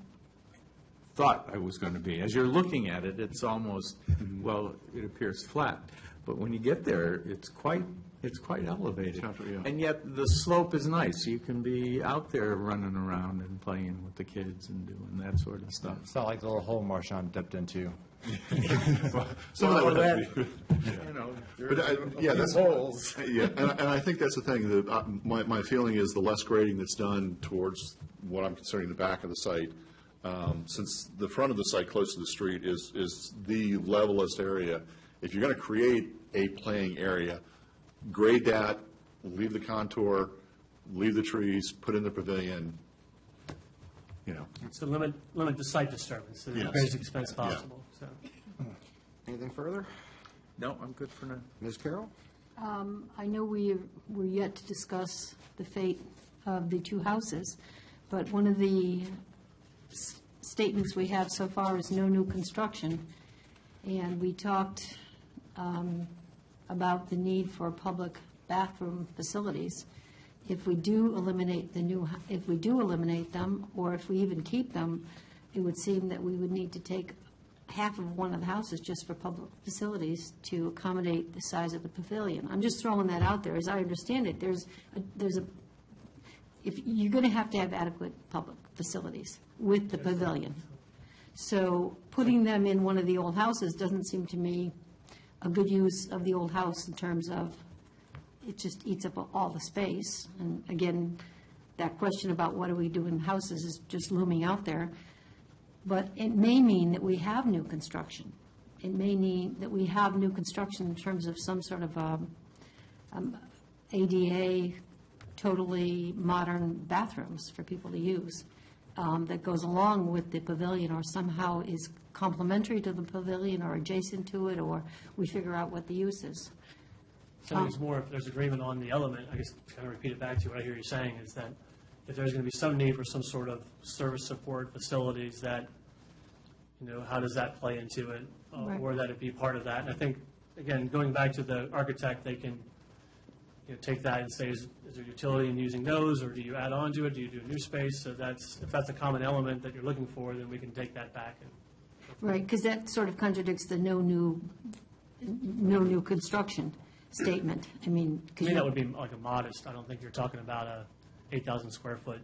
thought I was going to be. As you're looking at it, it's almost, well, it appears flat. But when you get there, it's quite elevated. Yeah. And yet the slope is nice. You can be out there running around and playing with the kids and doing that sort of stuff. It's not like the little hole Marshawn dipped into. Some of that would have to be. Yeah, that's holes. Yeah, and I think that's the thing, that my feeling is the less grading that's done towards what I'm considering the back of the site, since the front of the site close to the street is the levelest area. If you're going to create a playing area, grade that, leave the contour, leave the trees, put in the pavilion, So limit the site disturbance to the Yes. greatest expense possible, so. Anything further? No, I'm good for now. Ms. Carroll? I know we're yet to discuss the fate of the two houses, but one of the statements we have so far is no new construction. And we talked about the need for public bathroom facilities. If we do eliminate them, or if we even keep them, it would seem that we would need to take half of one of the houses just for public facilities to accommodate the size of the pavilion. I'm just throwing that out there. As I understand it, if you're going to have adequate public facilities with the pavilion. So putting them in one of the old houses doesn't seem to me a good use of the old house in terms of it just eats up all the space. And again, that question about what do we do in houses is just looming out there. But it may mean that we have new construction. It may mean that we have new construction in terms of some sort of ADA, totally modern bathrooms for people to use that goes along with the pavilion or somehow is complementary to the pavilion or adjacent to it, or we figure out what the use is. So I think it's more if there's agreement on the element, I guess, to kind of repeat it back to you, what I hear you saying is that if there's going to be some need for some sort of service support facilities that, how does that play into it? Right. Or that it be part of that. And I think, again, going back to the architect, they can, take that and say, is there utility in using those, or do you add on to it? Do you do a new space? So if that's a common element that you're looking for, then we can take that back. Right, because that sort of contradicts the no new construction. statement. I mean, I 'cause mean, that you- would be like a modest, I don't think you're talking about a 8,000 square foot.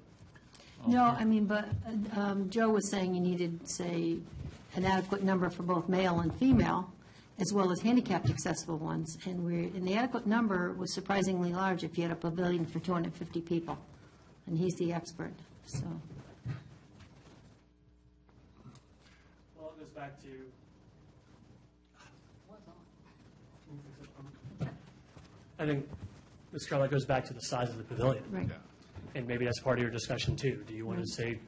no, I mean, but Joe was saying you needed, say, an adequate number for both male and female, as well as handicapped accessible ones. And the adequate number was surprisingly large if you had a pavilion for 250 people. And he's the expert, so. Well, it goes back to. I think, Ms. Carl, that goes back to the size of the pavilion. Right. And maybe that's part of your discussion too. Do you want to say,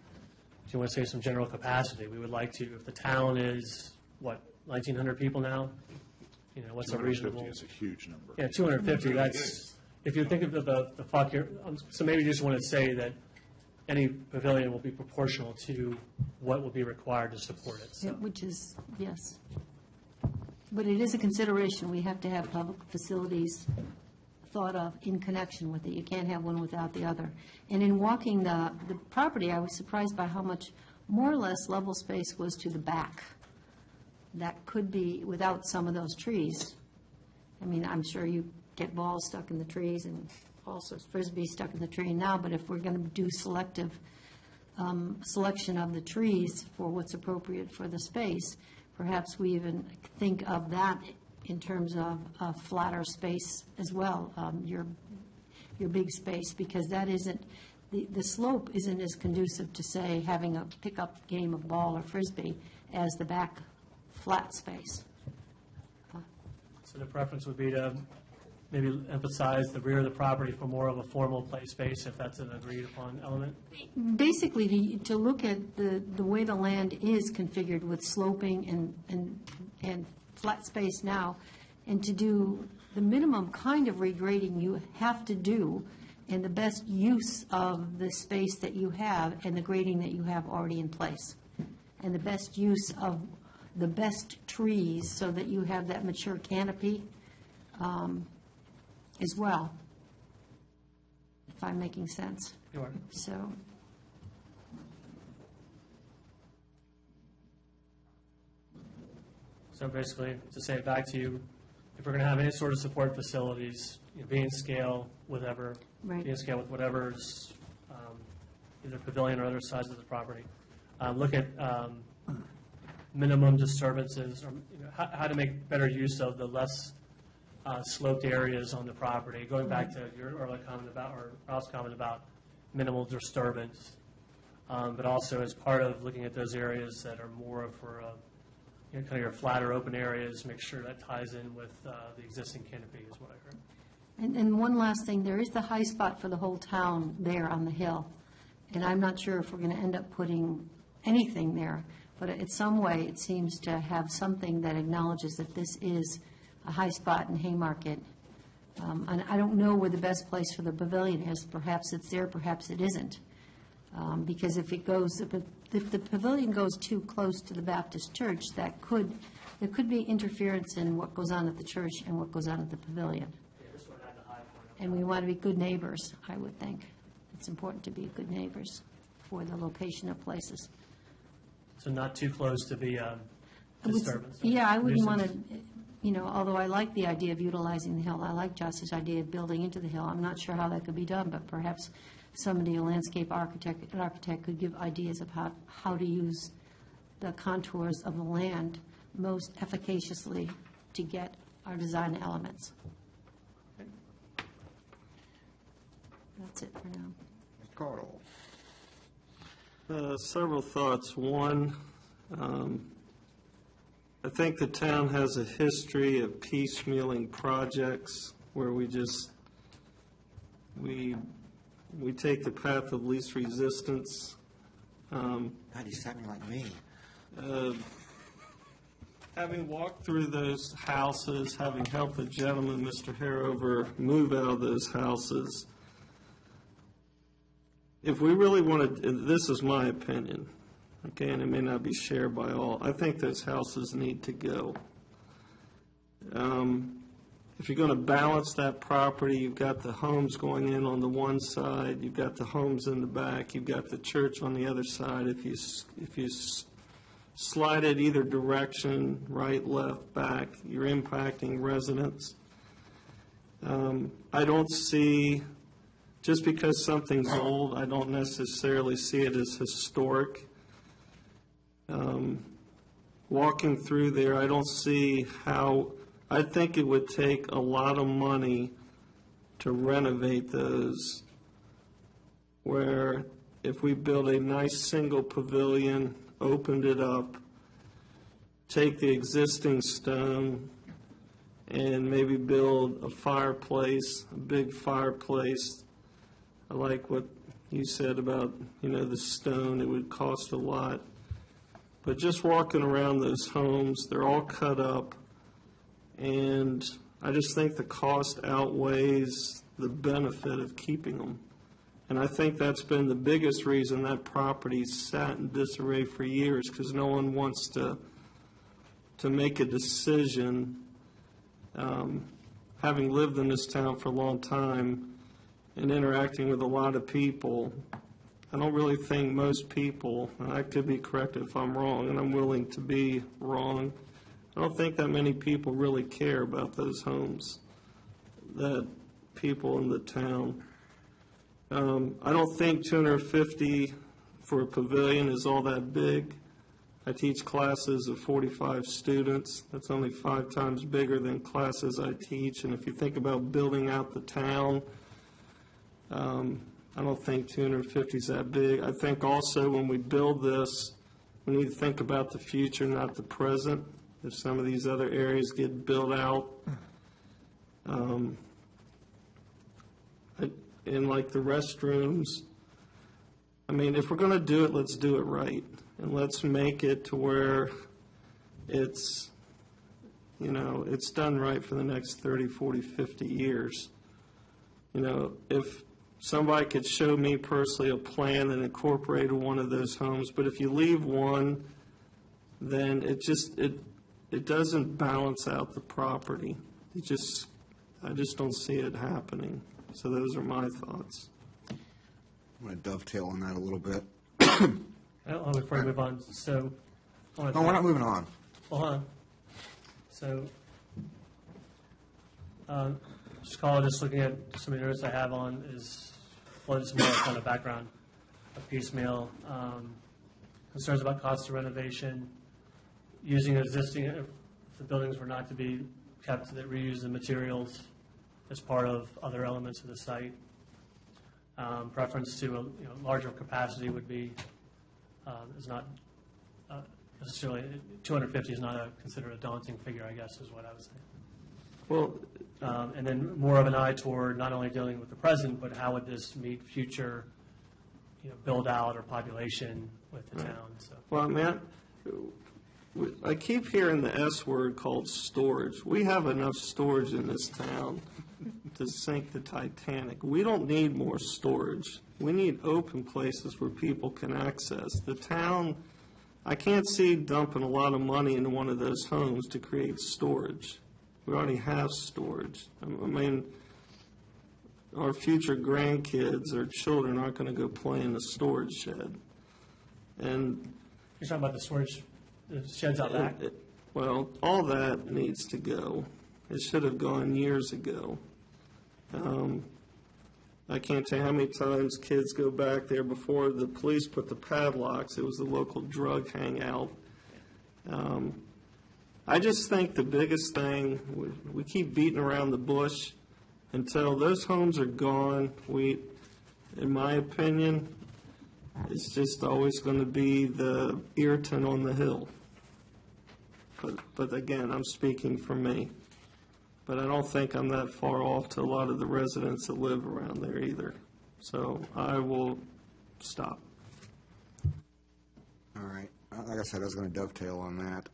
some general capacity? We would like to, if the town is, 1,900 people now? You know, what's a reasonable? 250 is a huge number. Yeah, 250, that's, if you think of the fuck here, so maybe you just want to say that any pavilion will be proportional to what will be required to support it, Yeah, so. which is, yes. But it is a consideration. We have to have public facilities thought of in connection with it. You can't have one without the other. And in walking the property, I was surprised by how much more or less level space was to the back. That could be without some of those trees. I mean, I'm sure you get balls stuck in the trees and all sorts of frisbees stuck in the tree now, but if we're going to do selective selection of the trees for what's appropriate for the space, perhaps we even think of that in terms of a flatter space as well, your big space, because that isn't, the slope isn't as conducive to, say, having a pickup game of ball or frisbee as the back flat space. So the preference would be to maybe emphasize the rear of the property for more of a formal play space, if that's an agreed upon element? Basically, to look at the way the land is configured with sloping and flat space now, and to do the minimum kind of regrading you have to do, and the best use of the space that you have and the grading that you have already in place, and the best use of the best trees so that you have that mature canopy as well, if I'm making sense. You are. So, So basically, to say it back to you, if we're going to have any sort of support facilities, be in scale with whatever, Right. be in scale with whatever's either pavilion or other sides of the property. Look at minimum disturbances, or how to make better use of the less sloped areas on the property. Going back to your earlier comment about, or Ralph's comment about minimal disturbance, but also as part of looking at those areas that are more for kind of your flatter open areas, make sure that ties in with the existing canopy is what I heard. and one last thing, there is the high spot for the whole town there on the hill, and I'm not sure if we're going to end up putting anything there, but in some way, it seems to have something that acknowledges that this is a high spot in Haymarket. And I don't know where the best place for the pavilion is. Perhaps it's there, perhaps it isn't. Because if the pavilion goes too close to the Baptist church, there could be interference in what goes on at the church and what goes on at the pavilion. And we want to be good neighbors, I would think. It's important to be good neighbors for the location of places. So not too close to be I would- disturbance. Yeah, I wouldn't want nuisance. to, although I like the idea of utilizing the hill, I like Josh's idea of building into the hill. I'm not sure how that could be done, but perhaps somebody, a landscape architect, could give ideas of how to use the contours of the land most efficaciously to get our design elements. That's it for now. Caudle. Several thoughts. One, I think the town has a history of piecemealing projects where we take the path of least resistance. God, you sounding like me. Having walked through those houses, having helped the gentleman, Mr. Harover, move out of those houses, if we really wanted, this is my opinion, okay, and it may not be shared by all, I think those houses need to go. If you're going to balance that property, you've got the homes going in on the one side, you've got the homes in the back, you've got the church on the other side. If you slide it either direction, right, left, back, you're impacting residents. I don't see, just because something's old, I don't necessarily see it as historic. Walking through there, I don't see how, I think it would take a lot of money to renovate those, where if we build a nice single pavilion, opened it up, take the existing stone, and maybe build a fireplace, a big fireplace. I like what you said about, the stone, it would cost a lot. But just walking around those homes, they're all cut up, and I just think the cost outweighs the benefit of keeping them. And I think that's been the biggest reason that property sat in disarray for years, because no one wants to make a decision. Having lived in this town for a long time and interacting with a lot of people, I don't really think most people, and I could be corrected if I'm wrong, and I'm willing to be wrong, I don't think that many people really care about those homes, that people in the town. I don't think 250 for a pavilion is all that big. I teach classes of 45 students. That's only 5 times bigger than classes I teach. And if you think about building out the town, I don't think 250 is that big. I think also when we build this, we need to think about the future, not the present. If some of these other areas get built out, and like the restrooms, I mean, if we're going to do it, let's do it right. And let's make it to where it's, it's done right for the next 30, 40, 50 years. If somebody could show me personally a plan that incorporated one of those homes, but if you leave one, then it doesn't balance out the property. I just don't see it happening. So those are my thoughts. I'm going to dovetail on that a little bit. Before we move on, so. No, we're not moving on. Hold on. So, just looking at some of the notes I have on is, just more kind of background, a piecemeal, concerns about cost of renovation, using existing, if the buildings were not to be kept, that reuse the materials as part of other elements of the site. Preference to a larger capacity would be, is not necessarily, 250 is not considered a daunting figure, I guess, is what I would say. Well, and then more of an eye toward not only dealing with the present, but how would this meet future, build out or population with the town. So. Well, Matt, I keep hearing the S word called storage. We have enough storage in this town to sink the Titanic. We don't need more storage. We need open places where people can access. The town, I can't see dumping a lot of money into one of those homes to create storage. We already have storage. I mean, our future grandkids or children aren't going to go play in a storage shed. And you're talking about the storage, the sheds out back? Well, all that needs to go. It should have gone years ago. I can't tell you how many times kids go back there before the police put the padlocks. It was the local drug hangout. I just think the biggest thing, we keep beating around the bush until those homes are gone. In my opinion, it's just always going to be the irritant on the hill. But again, I'm speaking for me. But I don't think I'm that far off to a lot of the residents that live around there either. So I will stop. All right. Like I said, I was going to dovetail on that.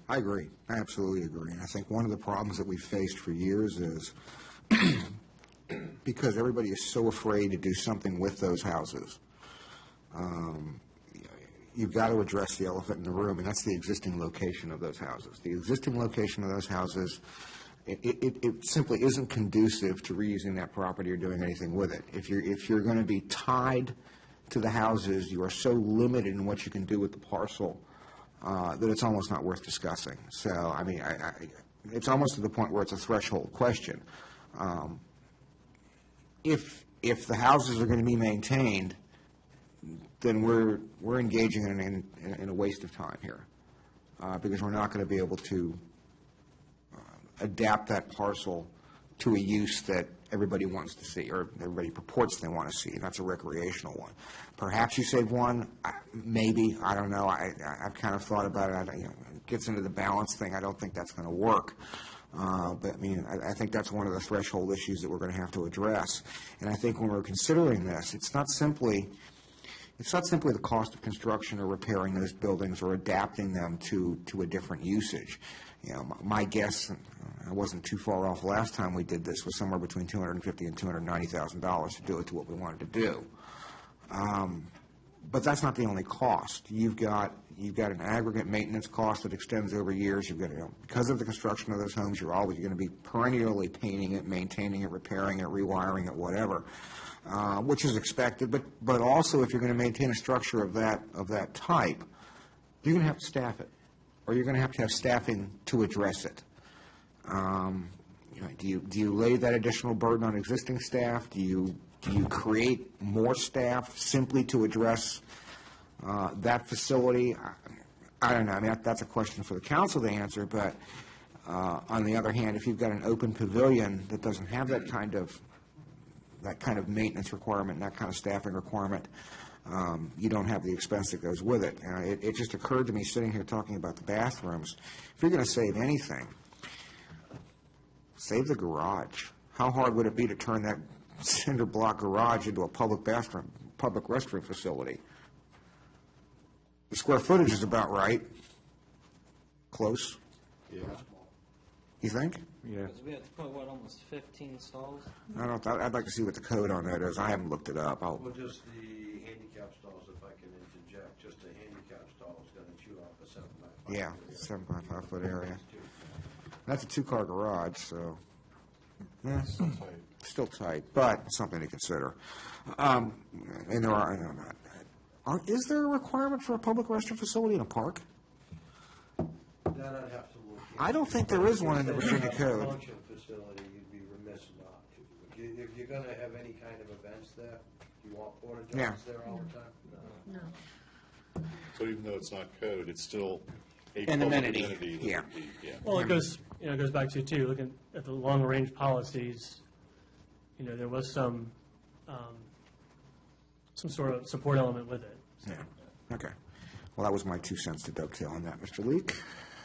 I agree. I absolutely agree. And I think one of the problems that we've faced for years is because everybody is so afraid to do something with those houses, you've got to address the elephant in the room, and that's the existing location of those houses. The existing location of those houses, it simply isn't conducive to reusing that property or doing anything with it. If you're going to be tied to the houses, you are so limited in what you can do with the parcel that it's almost not worth discussing. So, I mean, it's almost to the point where it's a threshold question. If the houses are going to be maintained, then we're engaging in a waste of time here, because we're not going to be able to adapt that parcel to a use that everybody wants to see, or everybody purports they want to see. That's a recreational one. Perhaps you save one, maybe, I don't know. I've kind of thought about it. It gets into the balance thing. I don't think that's going to work. But, I mean, I think that's one of the threshold issues that we're going to have to address. And I think when we're considering this, it's not simply the cost of construction or repairing those buildings or adapting them to a different usage. My guess, I wasn't too far off last time we did this, was somewhere between $250,000 and $290,000 to do it to what we wanted to do. But that's not the only cost. You've got an aggregate maintenance cost that extends over years. You've got, because of the construction of those homes, you're always going to be perennially painting it, maintaining it, repairing it, rewiring it, whatever, which is expected. But also, if you're going to maintain a structure of that type, you're going to have to staff it, or you're going to have staffing to address it. Do you lay that additional burden on existing staff? Do you create more staff simply to address that facility? I don't know. I mean, that's a question for the council to answer. But on the other hand, if you've got an open pavilion that doesn't have that kind of maintenance requirement and that kind of staffing requirement, you don't have the expense that goes with it. It just occurred to me sitting here talking about the bathrooms. If you're going to save anything, save the garage. How hard would it be to turn that cinder block garage into a public restroom facility? The square footage is about right. Close. Yeah. You think? Yeah. Because we have to put, almost 15 stalls? I'd like to see what the code on that is. I haven't looked it up. Well, just the handicap stalls, if I can interject, just a handicap stall is going to chew up a 7 by 5. Yeah, 7 by 5 foot area. That's a 2-car garage, so yeah, still tight, but something to consider. And there is there a requirement for a public restroom facility in a park? That I'd have to look into. I don't think there is one in the Virginia If code. it's a function facility, you'd be remiss not to. If you're going to have any kind of events there, you want porta johns there all the time? No. So even though it's not code, it's still a An public amenity, amenity. yeah. Well, it goes back to, too, looking at the long-range policies, there was some sort of support element with it. So. Yeah, okay. Well, that was my 2 cents to dovetail on that. Mr. Leek?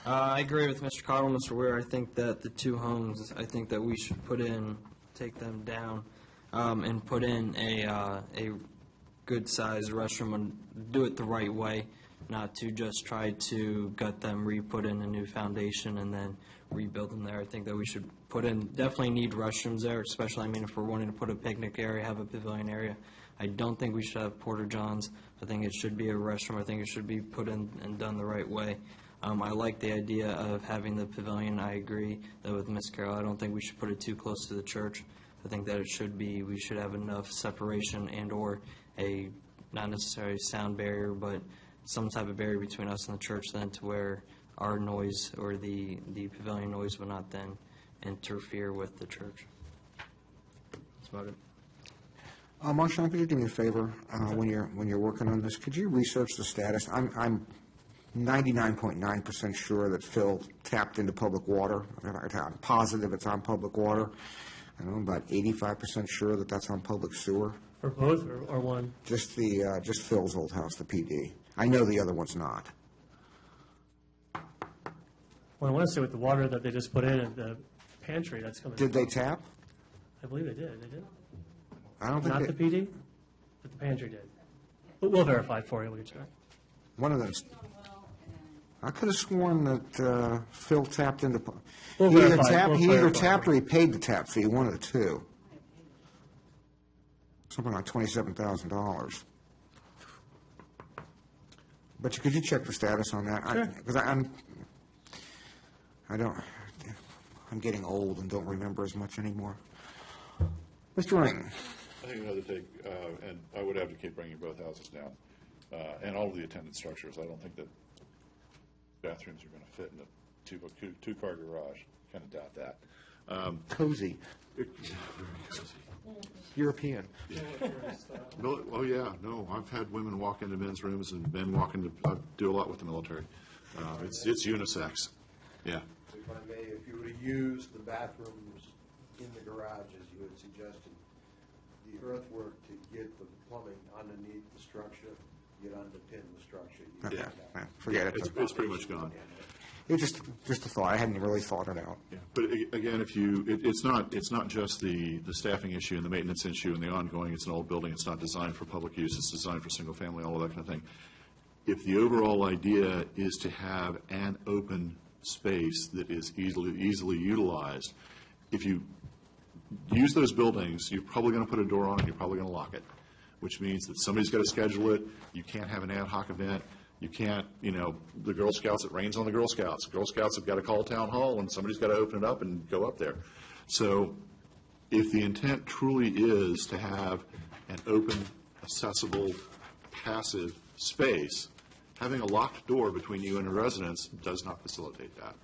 I agree with Mr. Cottle, Mr. Ware. I think that the 2 homes, I think that we should take them down, and put in a good-sized restroom and do it the right way, not to just try to gut them, re-put in a new foundation, and then rebuild them there. I think that we should definitely need restrooms there, especially, if we're wanting to put a picnic area, have a pavilion area. I don't think we should have porta johns. I think it should be a restroom. I think it should be put in and done the right way. I like the idea of having the pavilion. I agree that with Ms. Carroll. I don't think we should put it too close to the church. I think that we should have enough separation and or a, not necessarily sound barrier, but some type of barrier between us and the church then to where our noise or the pavilion noise would not then interfere with the church. That's about it. Marshawn, could you do me a favor when you're working on this? Could you research the status? I'm 99.9% sure that Phil tapped into public water. I'm positive it's on public water. I'm about 85% sure that that's on public sewer. For both or one? Just Phil's old house, the PD. I know the other one's not. Well, I want to say with the water that they just put in at the pantry, that's coming. Did they tap? I believe they did. They did. I don't think Not the PD, but the pantry did. But we'll verify it for you. We can check. One of those. I could have sworn that Phil tapped into. We'll He either verify. tapped, We'll he either clarify. tapped or he paid the tap fee. One of the two. Something like $27,000. But could you check the status on that? Sure. Because I'm getting old and don't remember as much anymore. Mr. Ring. I think we have to take, and I would advocate bringing both houses down, and all of the attendant structures. I don't think that bathrooms are going to fit in a two-car garage. Kind of doubt that. Cozy, European. No, oh, yeah, no, I've had women walk into men's rooms and men walk into, I do a lot with the military. It's unisex, yeah. If I may, if you were to use the bathrooms in the garage, as you had suggested, the earthwork to get the plumbing underneath the structure, you'd underpin the structure. You'd Yeah, have that. forget it. It's pretty much gone. It's just a thought. I hadn't really thought it out. Yeah, but again, if you, it's not just the staffing issue and the maintenance issue and the ongoing, it's an old building, it's not designed for public use, it's designed for single family, all of that kind of thing. If the overall idea is to have an open space that is easily utilized, if you use those buildings, you're probably going to put a door on it, you're probably going to lock it, which means that somebody's got to schedule it, you can't have an ad hoc event. You can't, the Girl Scouts, it rains on the Girl Scouts. Girl Scouts have got to call town hall, and somebody's got to open it up and go up there. So if the intent truly is to have an open, accessible, passive space, having a locked door between you and a residence does not facilitate that.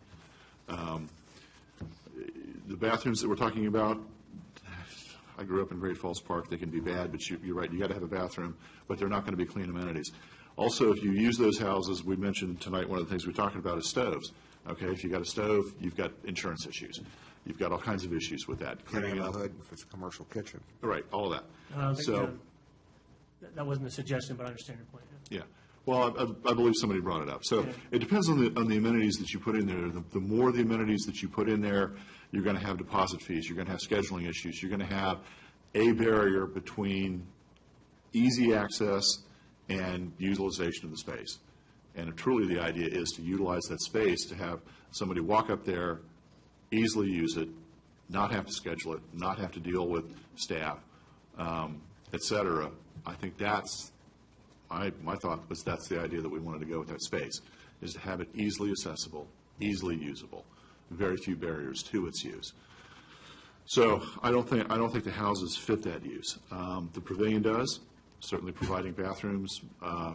The bathrooms that we're talking about, I grew up in Great Falls Park. They can be bad, but you're right. You got to have a bathroom, but they're not going to be clean amenities. Also, if you use those houses, we mentioned tonight one of the things we're talking about is stoves. Okay, if you got a stove, you've got insurance issues. You've got all kinds of issues with that. Cleaning the hood if it's a commercial kitchen. Right, all of I don't that. think, So, that wasn't a suggestion, but I understand your point. yeah. Well, I believe somebody brought it up. So it depends on the amenities that you put in there. The more the amenities that you put in there, you're going to have deposit fees. You're going to have scheduling issues. You're going to have a barrier between easy access and utilization of the space. And truly the idea is to utilize that space to have somebody walk up there, easily use it, not have to schedule it, not have to deal with staff, et cetera. I think that's, my thought was that's the idea that we wanted to go with that space, is to have it easily accessible, easily usable, very few barriers to its use. So I don't think the houses fit that use. The pavilion does. Certainly providing bathrooms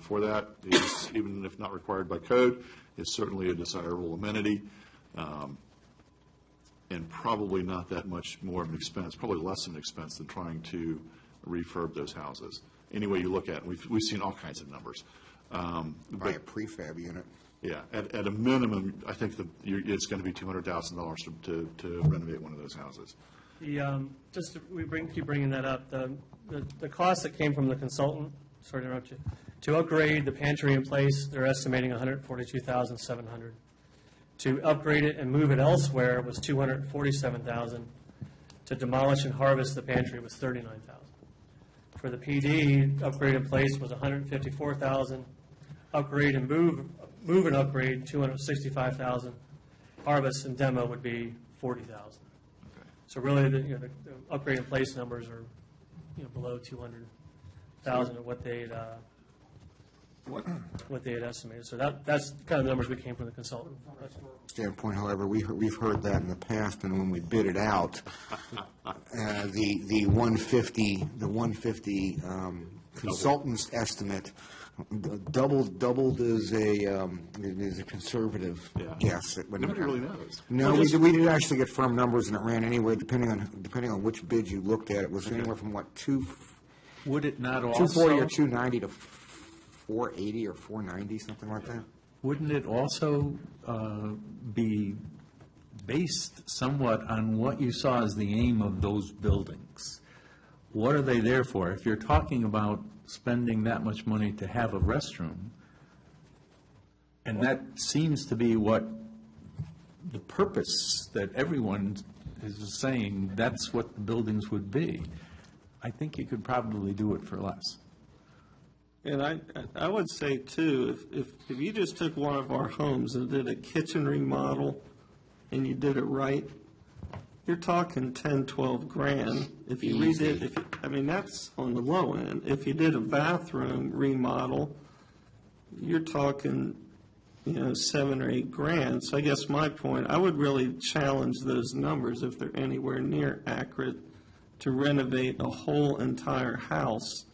for that is, even if not required by code, is certainly a desirable amenity, and probably not that much more of an expense, probably less of an expense than trying to refurb those houses. Any way you look at it, we've seen all kinds of numbers. Buy a prefab unit. Yeah, at a minimum, I think it's going to be $200,000 to renovate one of those houses. Keep bringing that up. The cost that came from the consultant, sorry to interrupt you, to upgrade the pantry in place, they're estimating $142,700. To upgrade it and move it elsewhere was $247,000. To demolish and harvest the pantry was $39,000. For the PD, upgrade in place was $154,000. Upgrade and move and upgrade, $265,000. Harvest and demo would be $40,000. So really, the upgrade in place numbers are, below $200,000 of what they had estimated. So that's kind of the numbers we came from the consultant. Standpoint, however, we've heard that in the past, and when we bid it out, the 150 consultant's estimate doubled as a conservative guess. Nobody really knows. No, we did actually get firm numbers, and it ran anyway, depending on which bid you looked at. It was anywhere from Would it not 240 or also, 290 to 480 or 490, something like that. wouldn't it also be based somewhat on what you saw as the aim of those buildings? What are they there for? If you're talking about spending that much money to have a restroom, and that seems to be what the purpose that everyone is saying, that's what the buildings would be, I think you could probably do it for less. And I would say too, if you just took one of our homes and did a kitchen remodel and you did it right, you're talking 10, 12 grand. If you redid, that's on the low end. If you did a bathroom remodel, you're talking, 7 or 8 grand. So I guess my point, I would really challenge those numbers if they're anywhere near accurate to renovate a whole entire house.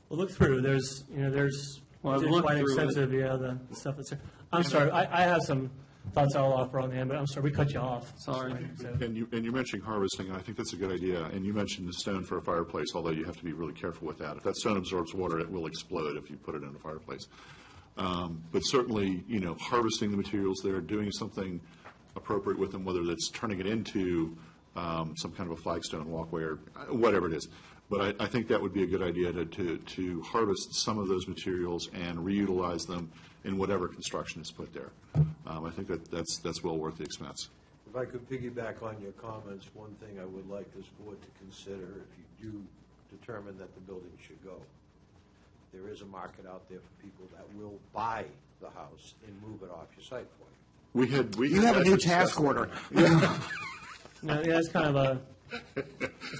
Well, look through, there's Well, I've looked quite through it. extensive, the stuff that's there. I'm sorry, I have some thoughts I'll offer on the end, but I'm sorry, we cut you off. Sorry. So- And you're mentioning harvesting, and I think that's a good idea. And you mentioned the stone for a fireplace, although you have to be really careful with that. If that stone absorbs water, it will explode if you put it in a fireplace. But certainly, harvesting the materials there, doing something appropriate with them, whether that's turning it into some kind of a flagstone walkway or whatever it is. But I think that would be a good idea to harvest some of those materials and reutilize them in whatever construction is put there. I think that's well worth the expense. If I could piggyback on your comments, one thing I would like this board to consider, if you do determine that the building should go, there is a market out there for people that will buy the house and move it off your site for you. You have a new actually task discussed order. No, yeah, it's kind of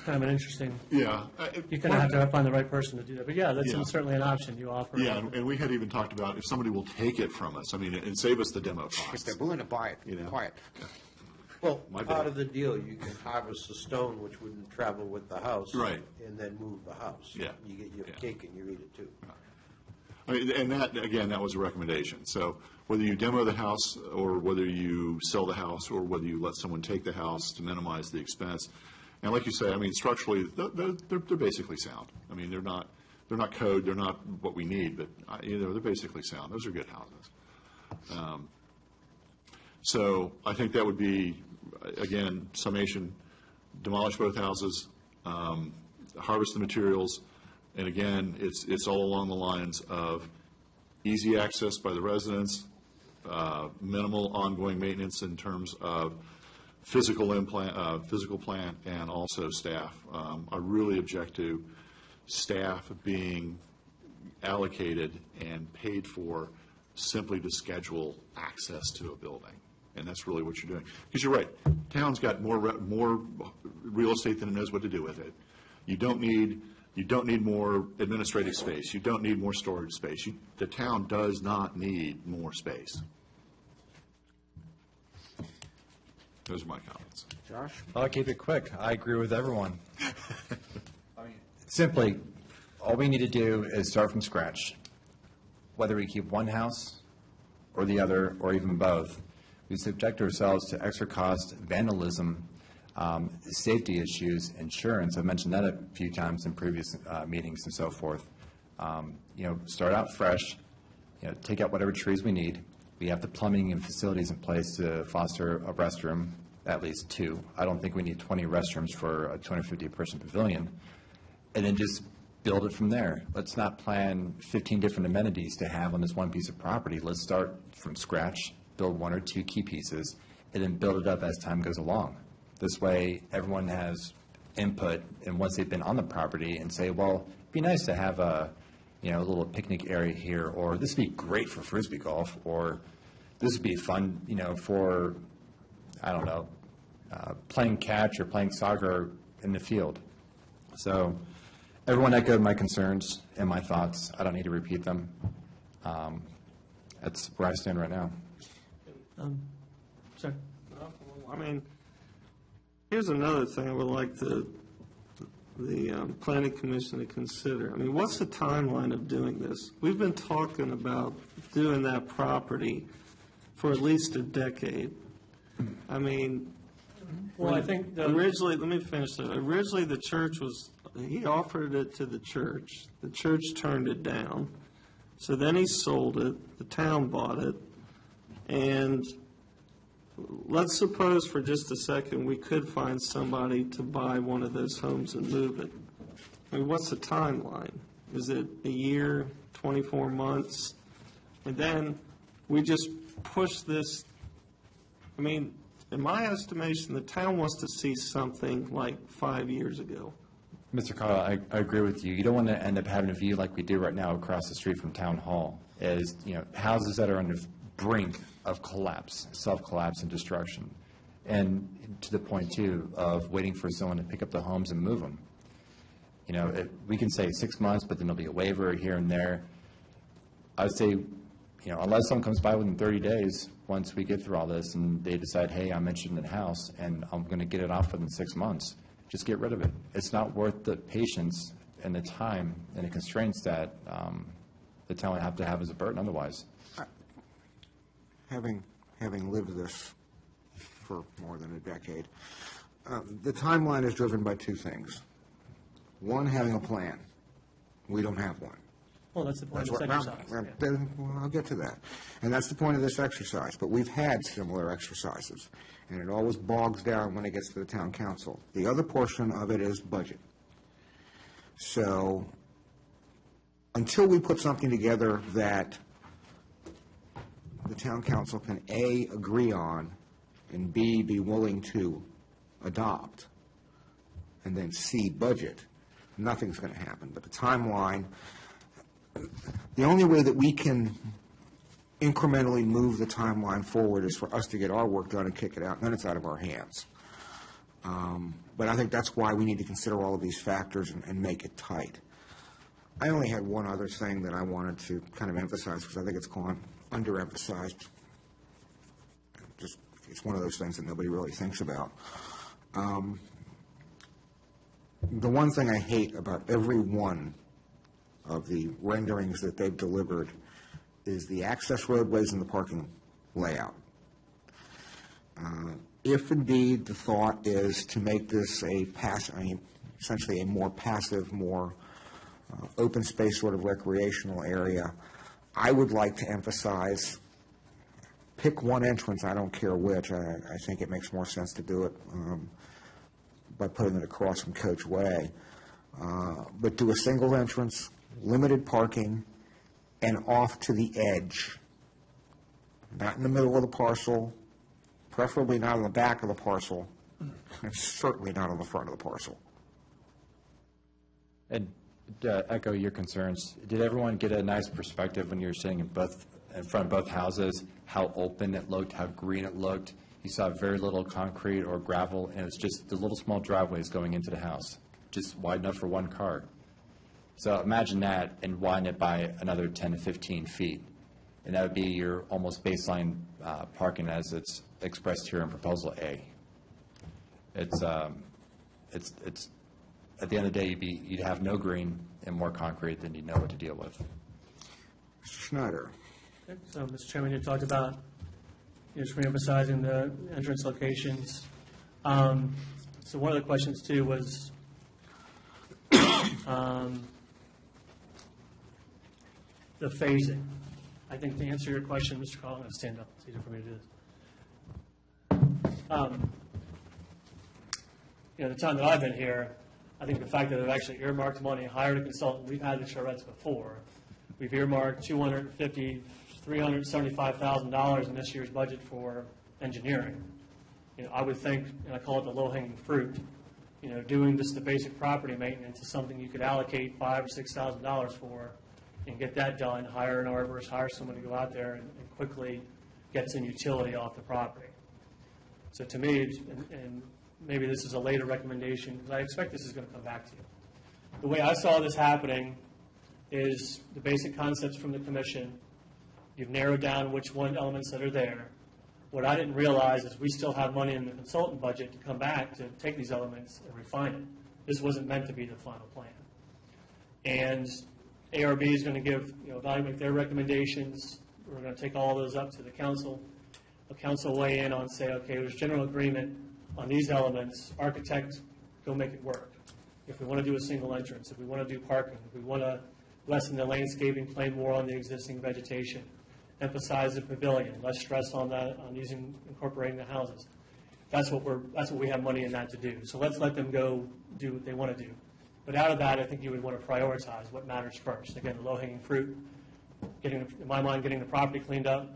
an interesting, Yeah. you kind of have to find the right person to do that. But yeah, that's Yeah. certainly an option you offer. Yeah, and we had even talked about if somebody will take it from us, and save us the demo If costs. they're willing to buy it, buy it. Well, My part bad. of the deal, you can harvest the stone, which wouldn't travel with the house. Right. And then move the house. Yeah. You get your Yeah. cake and you eat it too. And that, again, that was a recommendation. So whether you demo the house, or whether you sell the house, or whether you let someone take the house to minimize the expense. And like you say, structurally, they're basically sound. They're not code, they're not what we need, but, they're basically sound. Those are good houses. So I think that would be, again, summation, demolish both houses, harvest the materials, and again, it's all along the lines of easy access by the residents, minimal ongoing maintenance in terms of physical plant, and also staff. I really object to staff being allocated and paid for simply to schedule access to a building. And that's really what you're doing. Because you're right, town's got more real estate than it knows what to do with it. You don't need more administrative space. You don't need more storage space. The town does not need more space. Those are my comments. Josh? I'll keep it quick. I agree with everyone. Simply, all we need to do is start from scratch. Whether we keep one house or the other, or even both, we subject ourselves to extra cost, vandalism, safety issues, insurance. I've mentioned that a few times in previous meetings and so forth. Start out fresh, take out whatever trees we need. We have the plumbing and facilities in place to foster a restroom, at least 2. I don't think we need 20 restrooms for a 250-person pavilion. And then just build it from there. Let's not plan 15 different amenities to have on this one piece of property. Let's start from scratch, build 1 or 2 key pieces, and then build it up as time goes along. This way, everyone has input, and once they've been on the property and say, well, it'd be nice to have a little picnic area here, or this would be great for Frisbee golf, or this would be fun, for, I don't know, playing catch or playing soccer in the field. So everyone echoed my concerns and my thoughts. I don't need to repeat them. That's where I stand right now. Sir? Here's another thing I would like the planning commission to consider. What's the timeline of doing this? We've been talking about doing that property for at least a decade. Well, I think Originally, let me finish that. Originally, the church he offered it to the church. The church turned it down. So then he sold it, the town bought it, and let's suppose for just a second we could find somebody to buy one of those homes and move it. What's the timeline? Is it a year, 24 months? And then we just push this. In my estimation, the town wants to see something like 5 years ago. Mr. Carl, I agree with you. You don't want to end up having a view like we do right now across the street from Town Hall, is, houses that are on the brink of collapse, self-collapse and destruction. And to the point, too, of waiting for someone to pick up the homes and move them. We can say 6 months, but then there'll be a waiver here and there. I would say, unless someone comes by within 30 days, once we get through all this, and they decide, hey, I'm interested in the house, and I'm going to get it off within 6 months, just get rid of it. It's not worth the patience and the time and the constraints that the town would have to have as a burden otherwise. Having having lived this for more than a decade. The timeline is driven by two things. One, having a plan. We don't have one. Well, that's the point That's of what, this exercise. well, I'll get to that. And that's the point of this exercise. But we've had similar exercises, and it always bogs down when it gets to the town council. The other portion of it is budget. So until we put something together that the town council can, A, agree on, and B, be willing to adopt, and then C, budget, nothing's going to happen. But the timeline, the only way that we can incrementally move the timeline forward is for us to get our work done and kick it out, and then it's out of our hands. But I think that's why we need to consider all of these factors and make it tight. I only had one other thing that I wanted to kind of emphasize, because I think it's gone underemphasized. Just, it's one of those things that nobody really thinks about. The one thing I hate about every one of the renderings that they've delivered is the access roadways and the parking layout. If indeed the thought is to make this essentially a more passive, more open space sort of recreational area, I would like to emphasize, pick one entrance, I don't care which. I think it makes more sense to do it by putting it across from Coach Way. But do a single entrance, limited parking, and off to the edge. Not in the middle of the parcel, preferably not on the back of the parcel, and certainly not on the front of the parcel. And to echo your concerns, did everyone get a nice perspective when you were sitting in front of both houses, how open it looked, how green it looked? You saw very little concrete or gravel, and it's just the little small driveways going into the house, just wide enough for one car. So imagine that and widen it by another 10 to 15 feet. And that would be your almost baseline parking as it's expressed here in Proposal A. It's at the end of the day, you'd have no green and more concrete than you know what to deal with. Mr. Schneider. Okay, so, Mr. Chairman, you talked about just reemphasizing the entrance locations. So one of the questions, too, was the phasing. I think to answer your question, Mr. Carl, I'm going to stand up. It's easier for me to do this. The time that I've been here, I think the fact that they've actually earmarked money, hired a consultant, we've had the charrettes before. We've earmarked $250,000, $375,000 in this year's budget for engineering. I would think, and I call it the low-hanging fruit, doing just the basic property maintenance is something you could allocate $5,000 or $6,000 for and get that done, hire an arborist, hire someone to go out there and quickly get some utility off the property. So to me, and maybe this is a later recommendation, because I expect this is going to come back to you. The way I saw this happening is the basic concepts from the commission. You've narrowed down which one elements that are there. What I didn't realize is we still have money in the consultant budget to come back to take these elements and refine it. This wasn't meant to be the final plan. And ARB is going to evaluate their recommendations. We're going to take all those up to the council. The council weigh in on, say, okay, there's general agreement on these elements. Architect, go make it work. If we want to do a single entrance, if we want to do parking, if we want to lessen the landscaping, play more on the existing vegetation, emphasize the pavilion, less stress on incorporating the houses. That's what we have money in that to do. So let's let them go do what they want to do. But out of that, I think you would want to prioritize what matters first. Again, the low-hanging fruit, in my mind, getting the property cleaned up.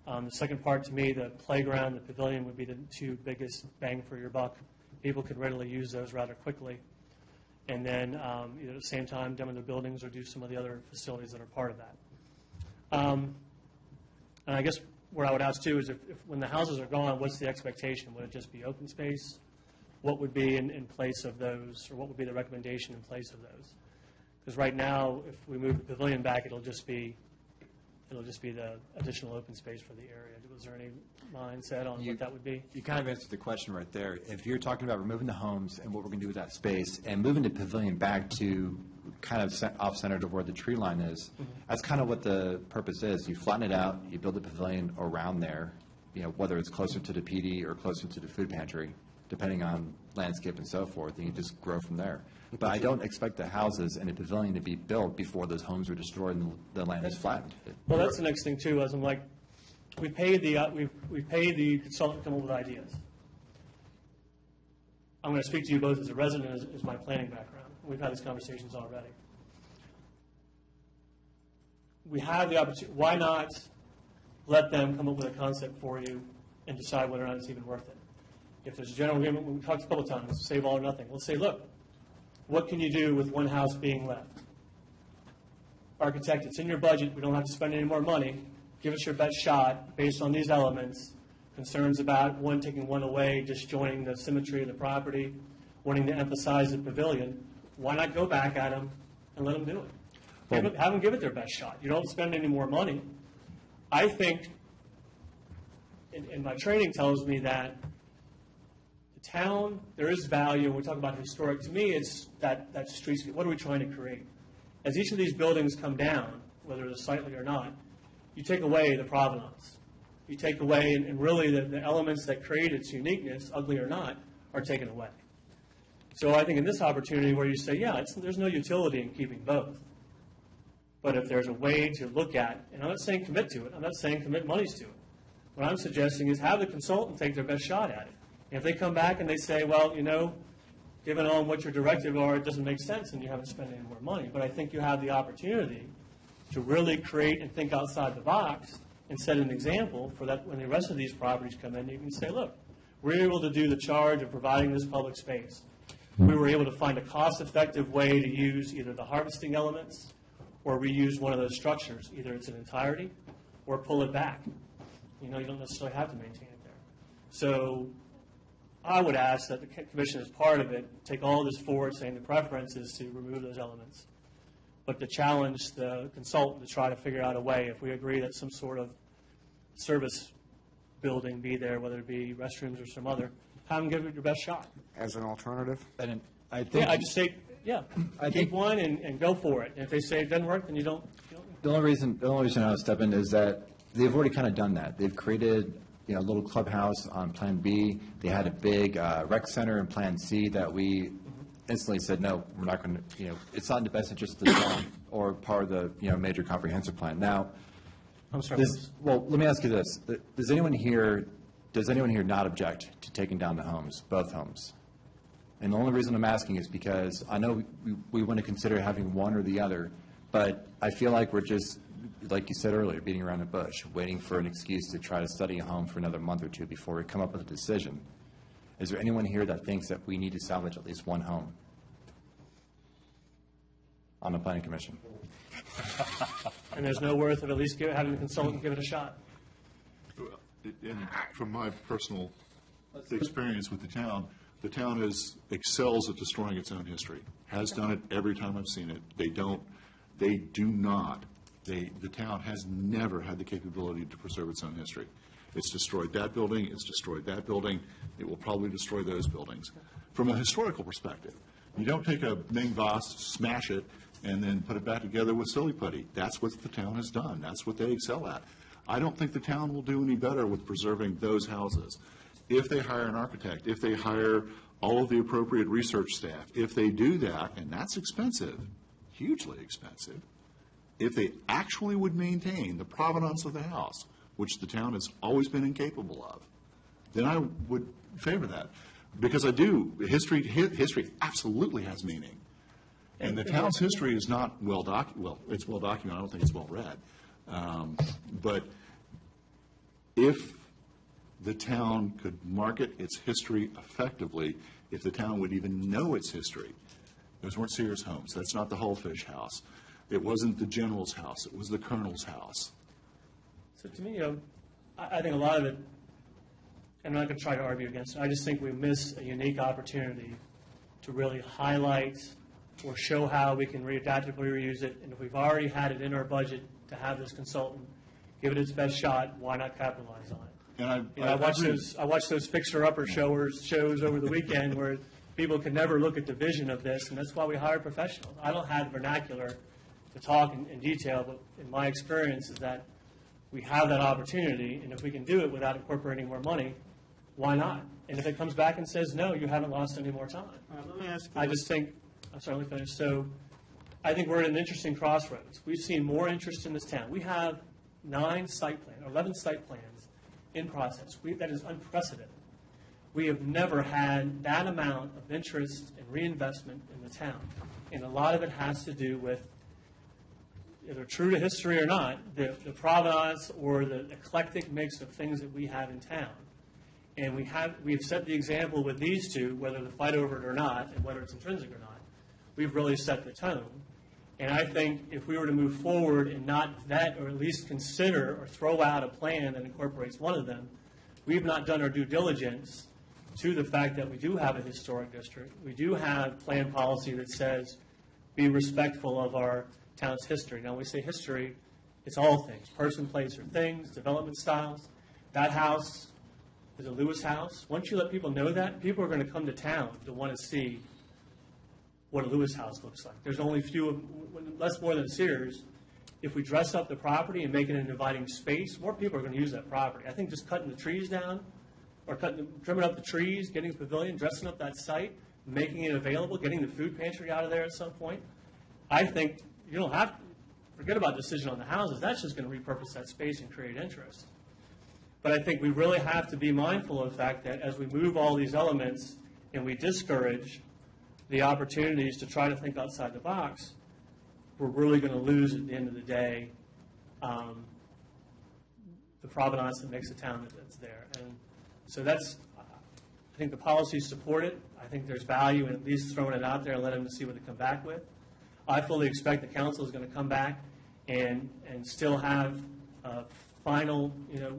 The second part, to me, the playground, the pavilion would be the two biggest bang for your buck. People could readily use those rather quickly. And then, at the same time, demo the buildings or do some of the other facilities that are part of that. And I guess where I would ask, too, is if when the houses are gone, what's the expectation? Would it just be open space? What would be in place of those, or what would be the recommendation in place of those? Because right now, if we move the pavilion back, it'll just be the additional open space for the area. Was there any mindset on what that would be? You kind of answered the question right there. If you're talking about removing the homes and what we're going to do with that space and moving the pavilion back to kind of off-center to where the tree line is, that's kind of what the purpose is. You flatten it out, you build a pavilion around there, whether it's closer to the PD or closer to the food pantry, depending on landscape and so forth, and you just grow from there. But I don't expect the houses and the pavilion to be built before those homes are destroyed and the land is flattened. Well, that's the next thing too, is I'm like, we paid the consultant to come up with ideas. I'm going to speak to you both as a resident, as my planning background. We've had these conversations already. We have the opportunity, why not let them come up with a concept for you and decide whether or not it's even worth it? If there's a general agreement, we talked a couple of times, save all or nothing. Let's say, look, what can you do with one house being left? Architect, it's in your budget, we don't have to spend any more money. Give us your best shot based on these elements. Concerns about one taking one away, disjoining the symmetry of the property, wanting to emphasize the pavilion. Why not go back at them and let them do it? Have them give it their best shot. You don't spend any more money. I think, and my training tells me that the town, there is value, and we talk about historic. To me, it's that streetscape. What are we trying to create? As each of these buildings come down, whether they're sightly or not, you take away the provenance. You take away, and really the elements that create its uniqueness, ugly or not, are taken away. So I think in this opportunity where you say, yeah, there's no utility in keeping both. But if there's a way to look at, and I'm not saying commit to it, I'm not saying commit monies to it. What I'm suggesting is have the consultant take their best shot at it. And if they come back and they say, well, given on what your directive are, it doesn't make sense and you haven't spent any more money. But I think you have the opportunity to really create and think outside the box and set an example for that when the rest of these properties come in, you can say, look, we're able to do the charge of providing this public space. We were able to find a cost-effective way to use either the harvesting elements or reuse one of those structures, either it's an entirety or pull it back. You don't necessarily have to maintain it there. So I would ask that the commission, as part of it, take all this forward, saying the preference is to remove those elements, but to challenge the consultant to try to figure out a way, if we agree that some sort of service building be there, whether it be restrooms or some other, have them give it your best shot. As an alternative? And I think Yeah, I just say, keep one and go for it. And if they say it doesn't work, then you don't. the only reason I would step in is that they've already kind of done that. They've created a little clubhouse on Plan B. They had a big rec center in Plan C that we instantly said, no, we're not going to, it's not in the best interest of the town or part of the, major comprehensive plan. Now, I'm sorry. let me ask you this. Does anyone here not object to taking down the homes, both homes? And the only reason I'm asking is because I know we want to consider having one or the other, but I feel like we're just, like you said earlier, beating around the bush, waiting for an excuse to try to study a home for another month or two before we come up with a decision. Is there anyone here that thinks that we need to salvage at least one home on the planning commission? And there's no worth of at least having the consultant give it a shot. And from my personal experience with the town excels at destroying its own history. Has done it every time I've seen it. The town has never had the capability to preserve its own history. It's destroyed that building, it's destroyed that building, it will probably destroy those buildings. From a historical perspective, you don't take a Ming vase, smash it, and then put it back together with silly putty. That's what the town has done. That's what they excel at. I don't think the town will do any better with preserving those houses. If they hire an architect, if they hire all of the appropriate research staff, if they do that, and that's expensive, hugely expensive, if they actually would maintain the provenance of the house, which the town has always been incapable of, then I would favor that. Because I do. History absolutely has meaning. And the town's history is not it's well documented. I don't think it's well read. But if the town could market its history effectively, if the town would even know its history, those weren't Sears homes. That's not the Hullfish house. It wasn't the general's house. It was the colonel's house. So to me, I think a lot of it, and I'm not going to try to argue against it, I just think we miss a unique opportunity to really highlight or show how we can adaptively reuse it. And if we've already had it in our budget to have this consultant give it its best shot, why not capitalize on it? And I watched those fixer-upper shows over the weekend where people could never look at the vision of this, and that's why we hire professionals. I don't have the vernacular to talk in detail, but in my experience is that we have that opportunity, and if we can do it without incorporating more money, why not? And if it comes back and says, no, you haven't lost any more time. All right, let me ask you. I just think, I'm sorry, let me finish. So I think we're at an interesting crossroads. We've seen more interest in this town. We have 11 site plans in process. That is unprecedented. We have never had that amount of interest and reinvestment in the town. And a lot of it has to do with, either true to history or not, the provenance or the eclectic mix of things that we have in town. And we've set the example with these two, whether to fight over it or not, and whether it's intrinsic or not. We've really set the tone. And I think if we were to move forward and not vet or at least consider or throw out a plan that incorporates one of them, we've not done our due diligence to the fact that we do have a historic district. We do have plan policy that says be respectful of our town's history. Now, when we say history, it's all things, person, place, or things, development styles. That house is a Lewis house. Once you let people know that, people are going to come to town to want to see what a Lewis house looks like. There's only less more than Sears. If we dress up the property and make it an inviting space, more people are going to use that property. I think just cutting the trees down, or trimming up the trees, getting a pavilion, dressing up that site, making it available, getting the food pantry out of there at some point, I think you don't have to forget about decision on the houses. That's just going to repurpose that space and create interest. But I think we really have to be mindful of the fact that as we move all these elements and we discourage the opportunities to try to think outside the box, we're really going to lose at the end of the day the provenance that makes the town that's there. And so I think the policies support it. I think there's value in at least throwing it out there and letting them see what they come back with. I fully expect the council is going to come back and still have a final,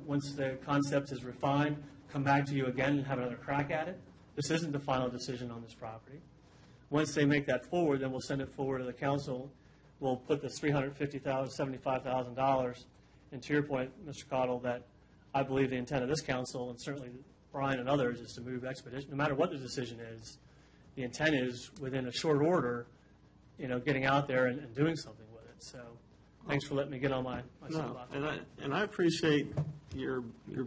once the concept is refined, come back to you again and have another crack at it. This isn't the final decision on this property. Once they make that forward, then we'll send it forward to the council. We'll put this $350,000, $75,000. And to your point, Mr. Cottle, that I believe the intent of this council, and certainly Brian and others, is to move expedition. No matter what the decision is, the intent is within a short order, getting out there and doing something with it. So thanks for letting me get on my soapbox. And I appreciate your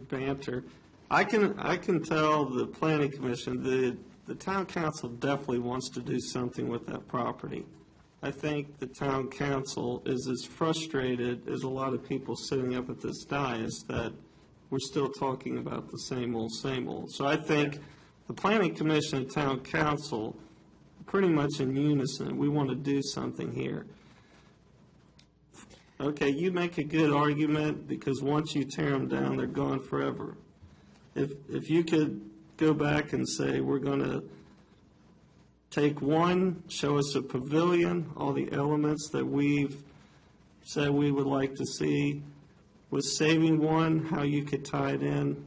banter. I can tell the planning commission, the town council definitely wants to do something with that property. I think the town council is as frustrated as a lot of people sitting up at this dais that we're still talking about the same old, same old. So I think the planning commission and town council are pretty much in unison. We want to do something here. Okay, you make a good argument because once you tear them down, they're gone forever. If you could go back and say, we're going to take one, show us a pavilion, all the elements that we've said we would like to see, with saving one, how you could tie it in.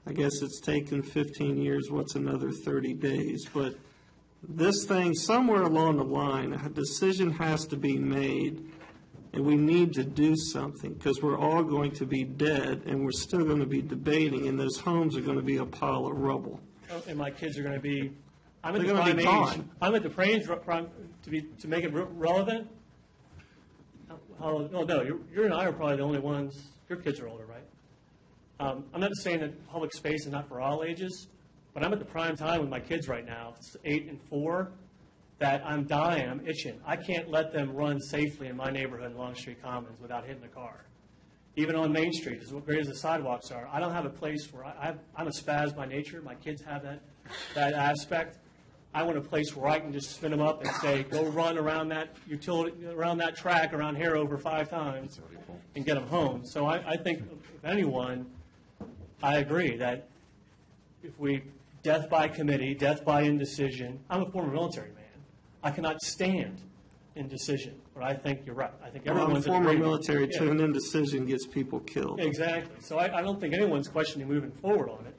I guess it's taken 15 years, what's another 30 days? But this thing, somewhere along the line, a decision has to be made, and we need to do something, because we're all going to be dead, and we're still going to be debating, and those homes are going to be a pile of rubble. And my kids are going to be, I'm at They're the gonna prime be age. gone. I'm at the prime to make it relevant. No, you and I are probably the only ones, your kids are older, right? I'm not saying that public space is not for all ages, but I'm at the prime time with my kids right now, it's 8 and 4, that I'm dying, I'm itching. I can't let them run safely in my neighborhood in Long Street Commons without hitting a car. Even on Main Street, as great as the sidewalks are, I don't have a place where I'm a spaz by nature. My kids have that aspect. I want a place where I can just spin them up and say, go run around that track around here over 5 times and get them home. So I think, if anyone, I agree that if we, death by committee, death by indecision, I'm a former military man. I cannot stand indecision, but I think you're right. I think everyone's former agreeing. military, Yeah. too, and indecision gets people killed. Exactly. So I don't think anyone's questioning moving forward on it.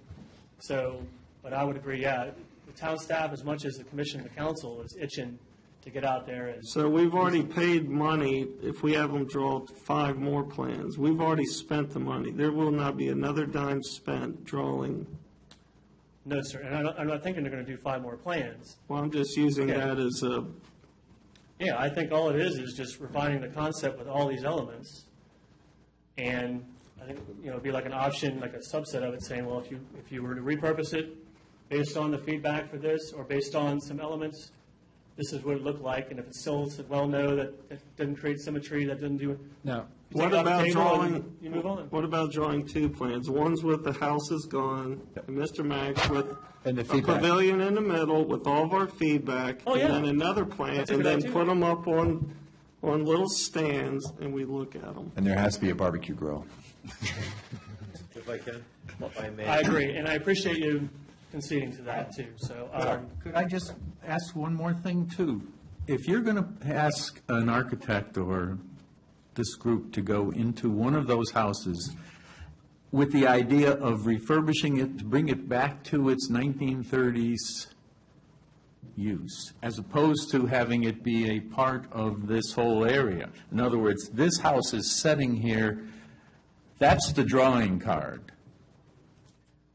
So, but I would agree, yeah, the town staff, as much as the commission and the council, is itching to get out there and. So we've already paid money, if we have them draw 5 more plans. We've already spent the money. There will not be another dime spent drawing. No, sir, and I'm not thinking they're going to do 5 more plans. Well, I'm just using Okay. that as a, Yeah, I think all it is just refining the concept with all these elements And I think, it'd be like an option, like a subset of it, saying, well, if you were to repurpose it based on the feedback for this, or based on some elements, this is what it looked like, and if it's still, well, no, that doesn't create symmetry, that doesn't do it. No. You take it off the table and you move on. What about drawing two plans? One's with the houses gone, and Mr. Max with And the a feedback. pavilion in the middle with all of our feedback. Oh, yeah. And then another plan, That's a and good then idea. put them up on little stands, and we look at them. And there has to be a barbecue grill. If I can, if I may. I agree, and I appreciate you conceding to that, too, so. Could I just ask one more thing, too? If you're going to ask an architect or this group to go into one of those houses with the idea of refurbishing it to bring it back to its 1930s use, as opposed to having it be a part of this whole area. In other words, this house is sitting here, that's the drawing card,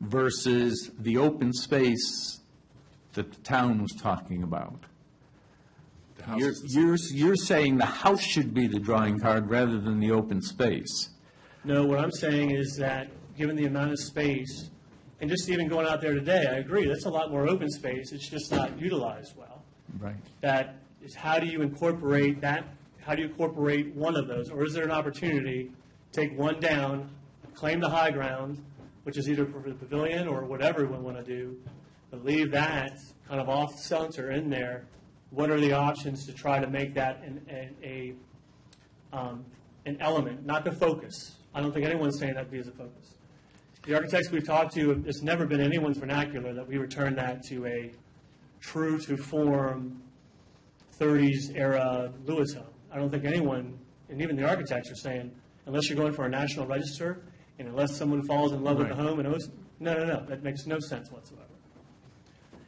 versus the open space that the town was talking about. You're saying the house should be the drawing card rather than the open space. No, what I'm saying is that, given the amount of space, and just even going out there today, I agree, that's a lot more open space, it's just not utilized well. Right. That is, how do you incorporate that, how do you incorporate one of those? Or is there an opportunity to take one down, claim the high ground, which is either for the pavilion or whatever we want to do, but leave that kind of off center in there? What are the options to try to make that an element, not the focus? I don't think anyone's saying that would be as a focus. The architects we've talked to, it's never been anyone's vernacular that we return that to a true-to-form 30s era Lewis home. I don't think anyone, and even the architects, are saying, unless you're going for a national register, and unless someone falls in love with the home, and no, that makes no sense whatsoever.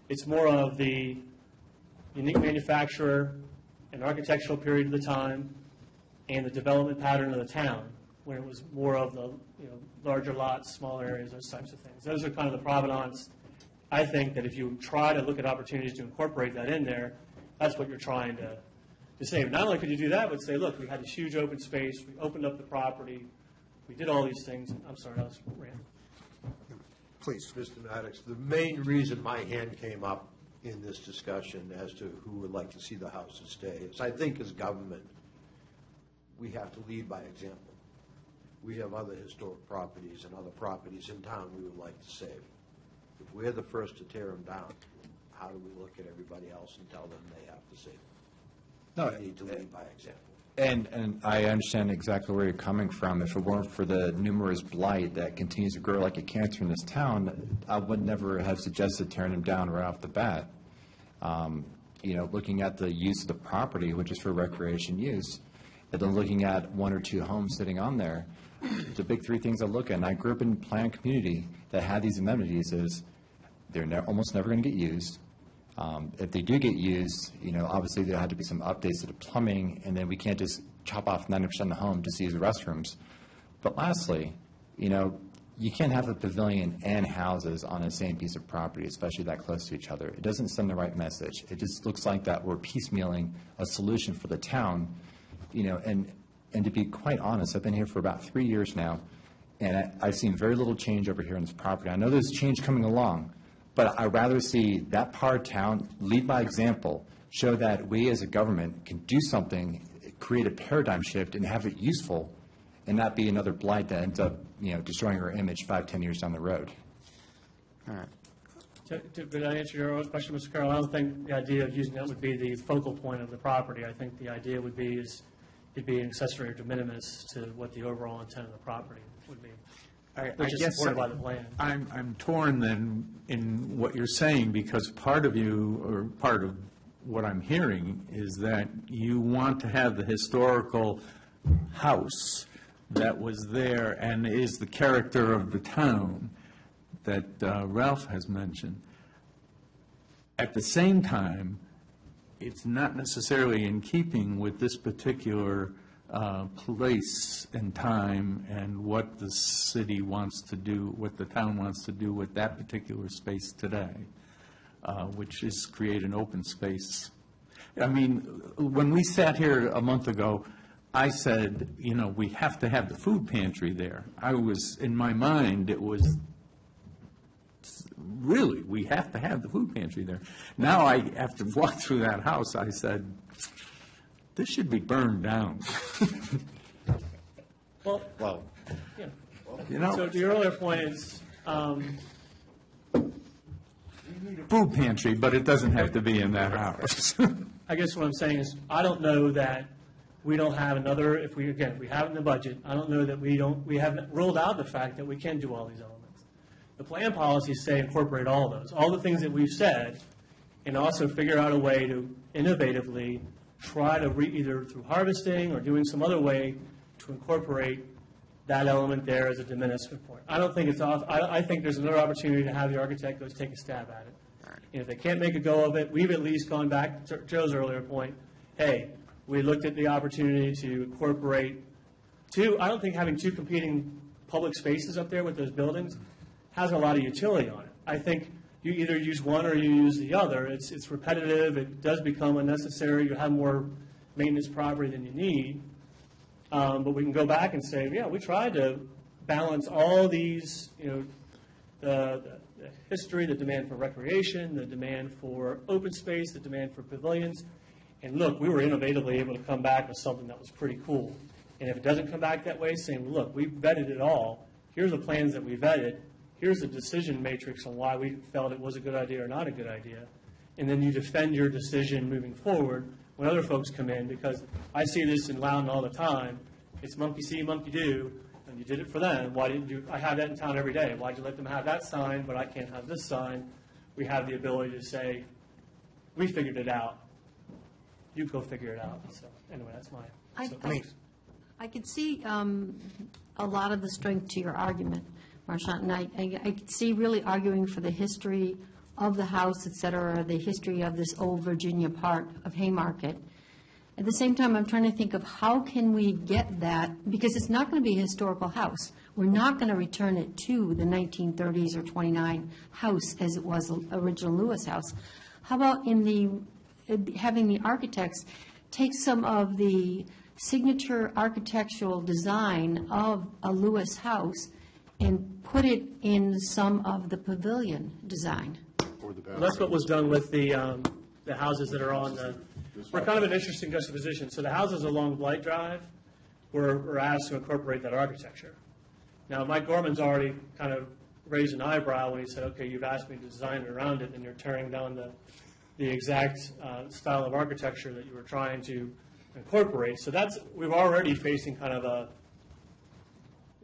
It's more of the unique manufacturer and architectural period of the time and the development pattern of the town, when it was more of the larger lots, smaller areas, those types of things. Those are kind of the provenance. I think that if you try to look at opportunities to incorporate that in there, that's what you're trying to save. Not only could you do that, but say, look, we had this huge open space, we opened up the property, we did all these things. I'm sorry, I was rambling. Please. Mr. Maddox, the main reason my hand came up in this discussion as to who would like to see the houses stay is, I think as government, we have to lead by example. We have other historic properties and other properties in town we would like to save. If we're the first to tear them down, how do we look at everybody else and tell them they have to save them? No, We need to lead by example. And I understand exactly where you're coming from. If it weren't for the numerous blight that continues to grow like a cancer in this town, I would never have suggested tearing them down right off the bat. Looking at the use of the property, which is for recreation use, and then looking at one or two homes sitting on there, the big three things I look at, and I grew up in a planned community that had these amenities, is they're almost never going to get used. If they do get used, obviously there had to be some updates to the plumbing, and then we can't just chop off 90% of the home just to use the restrooms. But lastly, you can't have a pavilion and houses on the same piece of property, especially that close to each other. It doesn't send the right message. It just looks like that we're piecemealing a solution for the town, and to be quite honest, I've been here for about 3 years now, and I've seen very little change over here on this property. I know there's change coming along, but I'd rather see that part of town lead by example, show that we as a government can do something, create a paradigm shift, and have it useful, and not be another blight that ends up, destroying our image 5-10 years down the road. All right. Did I answer your question, Mr. Carroll? I don't think the idea of using that would be the focal point of the property. I think the idea would be it'd be an accessory or de minimis to what the overall intent of the property would be, which is supported by the plan. I'm torn then in what you're saying, because part of what I'm hearing is that you want to have the historical house that was there and is the character of the town that Ralph has mentioned. At the same time, it's not necessarily in keeping with this particular place and time and what the city wants to do, what the town wants to do with that particular space today, which is create an open space. I mean, when we sat here a month ago, I said, you know, we have to have the food pantry there. I was, in my mind, it was, really, we have to have the food pantry there. Now, after walking through that house, I said, this should be burned down. Well, Well, yeah. You know? So to your earlier point is, Food pantry, but it doesn't have to be in that house. I guess what I'm saying is, I don't know that we don't have another, if we have it in the budget, I don't know that we haven't ruled out the fact that we can do all these elements. The plan policies say incorporate all those, all the things that we've said, and also figure out a way to innovatively try to either through harvesting or doing some other way to incorporate that element there as a diminishment point. I don't think it's off, I think there's another opportunity to have the architect go take a stab at it. And if they can't make a go of it, we've at least gone back to Joe's earlier point, hey, we looked at the opportunity to incorporate I don't think having two competing public spaces up there with those buildings has a lot of utility on it. I think you either use one or you use the other. It's repetitive, it does become unnecessary, you have more maintenance property than you need. But we can go back and say, yeah, we tried to balance all these, the history, the demand for recreation, the demand for open space, the demand for pavilions. And look, we were innovatively able to come back with something that was pretty cool. And if it doesn't come back that way, saying, look, we vetted it all. Here's the plans that we vetted. Here's the decision matrix on why we felt it was a good idea or not a good idea. And then you defend your decision moving forward when other folks come in, because I see this in Loudon all the time. It's monkey see, monkey do, and you did it for them. Why didn't you? I have that in town every day. Why'd you let them have that sign, but I can't have this sign? We have the ability to say, we figured it out. You go figure it out. So anyway, that's my. I could see a lot of the strength to your argument, Marchant, and I could see really arguing for the history of the house, et cetera, the history of this old Virginia part of Haymarket. At the same time, I'm trying to think of how can we get that, because it's not going to be a historical house. We're not going to return it to the 1930s or 29 house as it was original Lewis house. How about having the architects take some of the signature architectural design of a Lewis house and put it in some of the pavilion design? Or the Well, that's what was done with the houses that are on we're kind of an interesting juxtaposition. So the houses along Blight Drive were asked to incorporate that architecture. Now, Mike Gorman's already kind of raised an eyebrow when he said, okay, you've asked me to design it around it, and you're tearing down the exact style of architecture that you were trying to incorporate. So we're already facing kind of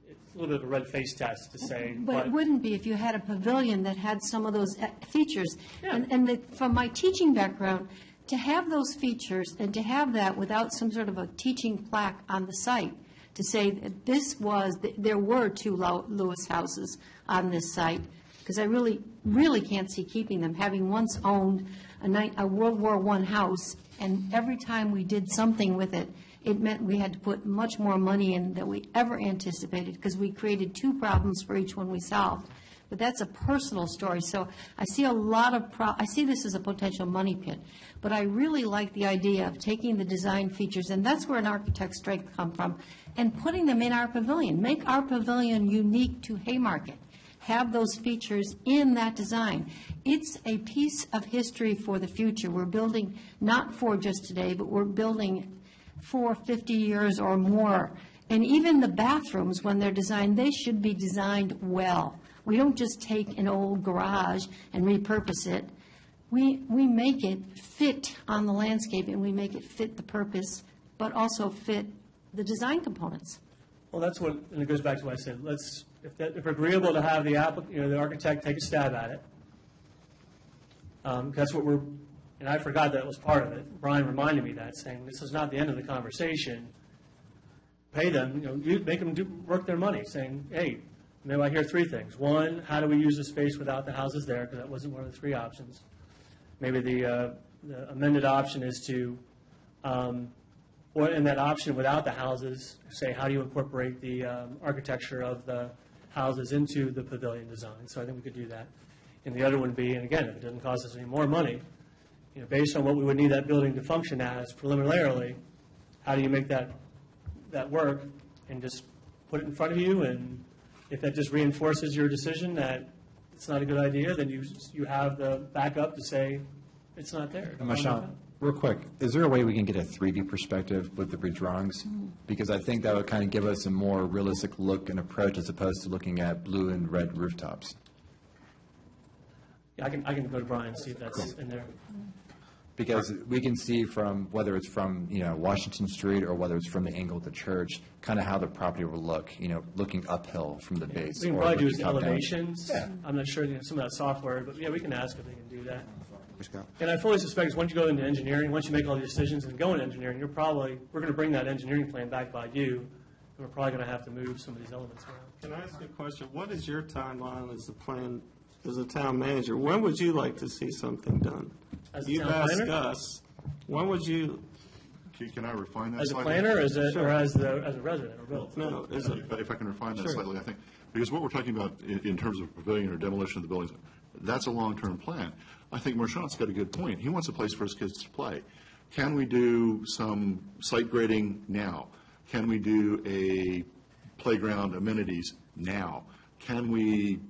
it's a little bit of a red face test to say. But it wouldn't be if you had a pavilion that had some of those features. Yeah. And from my teaching background, to have those features and to have that without some sort of a teaching plaque on the site to say that there were two Lewis houses on this site, because I really, really can't see keeping them, having once owned a World War I house, and every time we did something with it, it meant we had to put much more money in than we ever anticipated, because we created two problems for each one we solved. But that's a personal story. So I see I see this as a potential money pit. But I really like the idea of taking the design features, and that's where an architect's strength comes from, and putting them in our pavilion. Make our pavilion unique to Haymarket. Have those features in that design. It's a piece of history for the future. We're building not for just today, but we're building for 50 years or more. And even the bathrooms, when they're designed, they should be designed well. We don't just take an old garage and repurpose it. We make it fit on the landscape, and we make it fit the purpose, but also fit the design components. Well, and it goes back to what I said. If agreeable to have the architect take a stab at it, that's what and I forgot that was part of it. Brian reminded me that, saying this is not the end of the conversation. Pay them, make them work their money, saying, hey, maybe I hear three things. One, how do we use the space without the houses there? Because that wasn't one of the three options. Maybe the amended option is to, or in that option without the houses, say, how do you incorporate the architecture of the houses into the pavilion design? So I think we could do that. And the other one would be, and again, if it doesn't cost us any more money, based on what we would need that building to function as preliminarily, how do you make that that work and just put it in front of you, and if that just reinforces your decision that it's not a good idea, then you have the backup to say it's not there. And Michelle, real quick, is there a way we can get a 3D perspective with the redrawings? Because I think that would kind of give us a more realistic look and approach as opposed to looking at blue and red rooftops. Yeah, I can go to Brian and see if that's in there. Because we can see from, whether it's from, Washington Street or whether it's from the angle of the church, kind of how the property will look, looking uphill from the base. We can or probably do looking is top-down. elevations. I'm not sure, some of that software, but yeah, we can ask if they can do that. Scott? And I fully suspect is once you go into engineering, once you make all the decisions and go into engineering, we're going to bring that engineering plan back by you, and we're probably going to have to move some of these elements around. Can I ask you a question? What is your timeline as a town manager? When would you like to see something done? As a You've town asked planner? us, when would you, Can I refine that As a slightly? planner, or as a Sure. resident or both? no, is it, If I can refine that Sure. slightly, I think, because what we're talking about in terms of pavilion or demolition of the buildings, that's a long-term plan. I think Marchand's got a good point. He wants a place for his kids to play. Can we do some site grading now? Can we do a playground amenities now? Can we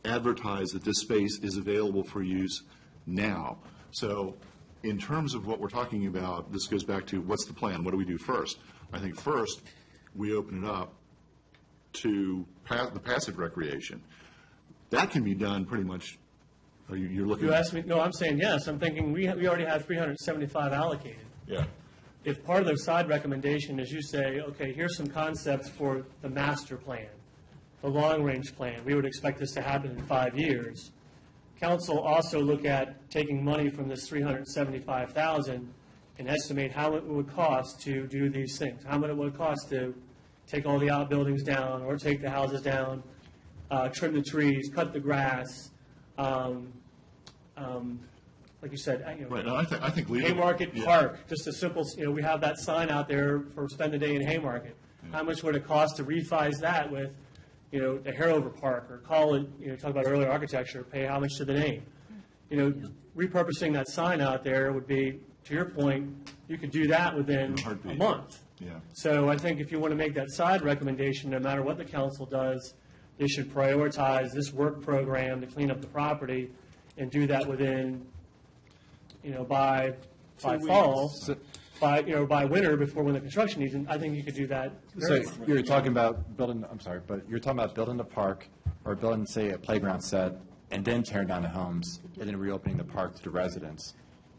advertise that this space is available for use now? So in terms of what we're talking about, this goes back to what's the plan? What do we do first? I think first, we open it up to the passive recreation. That can be done pretty much, you're looking. You asked me, no, I'm saying yes. I'm thinking we already have 375 allocated. Yeah. If part of the side recommendation is you say, okay, here's some concepts for the master plan, the long-range plan, we would expect this to happen in 5 years. Council also look at taking money from this 375,000 and estimate how it would cost to do these things, how much it would cost to take all the outbuildings down or take the houses down, trim the trees, cut the grass, like you said, Right, and I think legal. Haymarket Yeah. Park, just a simple, we have that sign out there for spend a day in Haymarket. How much would it cost to revise that with, the Harover Park, or call it, talk about earlier architecture, pay homage to the name? Repurposing that sign out there would be, to your point, you could do that within In a heartbeat. a month. Yeah. So I think if you want to make that side recommendation, no matter what the council does, they should prioritize this work program to clean up the property and do that within, by fall, by winter, before when the construction season, I think you could do that. So you're talking about building, I'm sorry, but you're talking about building a park or building, say, a playground set and then tearing down the homes and then reopening the park to the residents.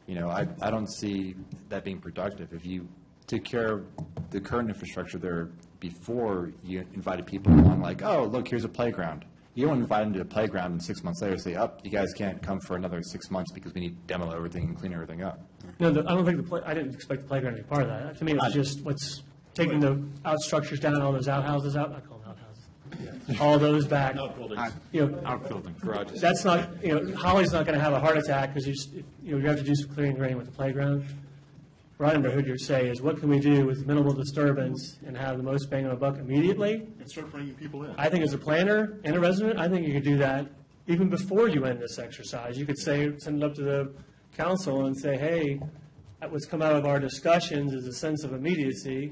I don't see that being productive. If you took care of the current infrastructure there before you invited people along, like, oh, look, here's a playground. You don't invite them to a playground and 6 months later say, oh, you guys can't come for another 6 months because we need to demo everything and clean everything up. No, I don't think I didn't expect the playground to be part of that. To me, it was just what's taking the out structures down, all those outhouses out, I call them outhouses. All those back. Outbuilding, garages. That's not, Holly's not going to have a heart attack because you have to do some clearing and grading with the playground. What I heard you say is, what can we do with minimal disturbance and have the most bang on a buck immediately? And start bringing people in. I think as a planner and a resident, I think you could do that even before you end this exercise. You could send it up to the council and say, hey, what's come out of our discussions is a sense of immediacy,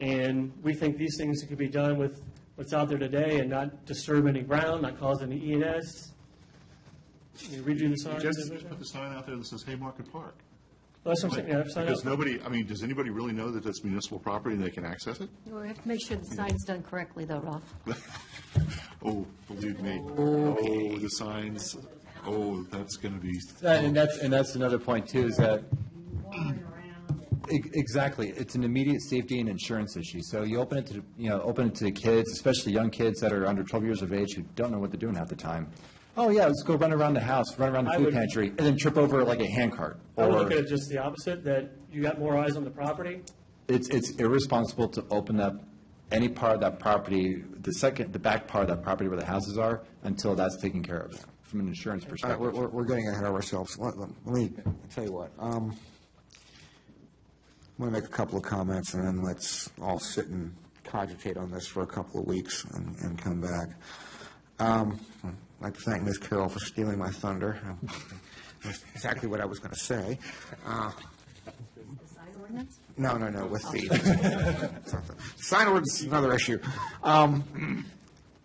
and we think these things could be done with what's out there today and not disturb any ground, not cause any E&S. Redo the sign. Just put the sign out there that says Haymarket Park. Well, that's what I'm saying, yeah, sign Because up. nobody, does anybody really know that that's municipal property and they can access it? We have to make sure the sign's done correctly, though, Ralph. Oh, believe me. Oh, the signs, that's going to be. And that's another point too, is that exactly, it's an immediate safety and insurance issue. So you open it to the kids, especially young kids that are under 12 years of age who don't know what they're doing half the time. Oh yeah, let's go run around the house, run around the I food would- pantry, and then trip over like a handcart. I would Or look at it just the opposite, that you got more eyes on the property. it's irresponsible to open up any part of that property, the back part of that property where the houses are, until that's taken care of from an insurance All right, perspective. we're getting ahead of ourselves. Let me tell you what. I'm going to make a couple of comments, and then let's all sit and cogitate on this for a couple of weeks and come back. I'd like to thank Ms. Carroll for stealing my thunder. That's exactly what I was going to say. ordinance? No, with the, sign ordinance is another issue. But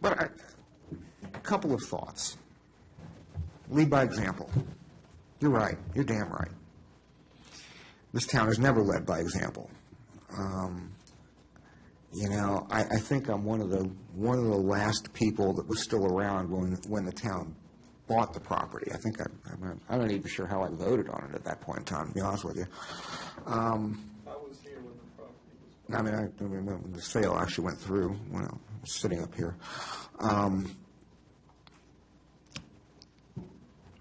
a couple of thoughts. Lead by example. You're right. You're damn right. This town is never led by example. I think I'm one of the last people that was still around when the town bought the property. I think I'm not even sure how I voted on it at that point in time, to be honest with you. I was here when the property was. I mean, when the sale actually went through, when I was sitting up here.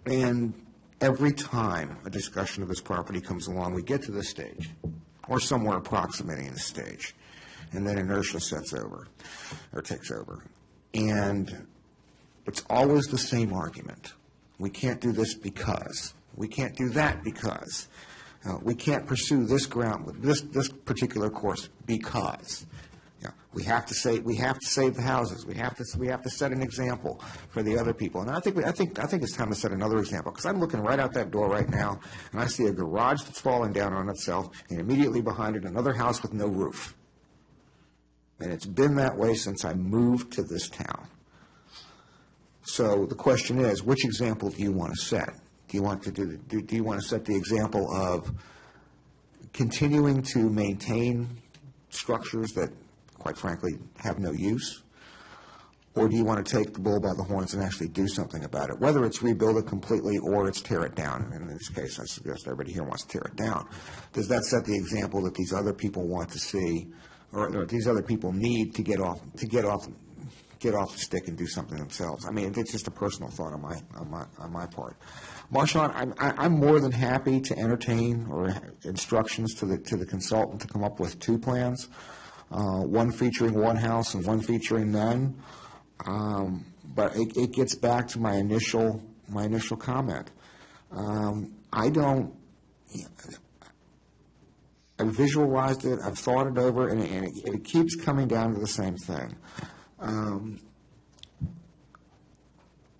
And every time a discussion of this property comes along, we get to this stage, or somewhere approximating this stage, and then inertia takes over. And it's always the same argument. We can't do this because. We can't do that because. We can't pursue this particular course because. We have to save the houses. We have to set an example for the other people. And I think it's time to set another example, because I'm looking right out that door right now, and I see a garage that's falling down on itself, and immediately behind it another house with no roof. And it's been that way since I moved to this town. So the question is, which example do you want to set? Do you want to set the example of continuing to maintain structures that, quite frankly, have no use? Or do you want to take the bull by the horns and actually do something about it? Whether it's rebuild it completely or it's tear it down. And in this case, I suggest everybody here wants to tear it down. Does that set the example that these other people want to see, or these other people need to get off the stick and do something themselves? I mean, it's just a personal thought on my part. Marshawn, I'm more than happy to entertain or instructions to the consultant to come up with two plans, one featuring one house and one featuring none. But it gets back to my initial comment. I've visualized it, I've thought it over, and it keeps coming down to the same thing.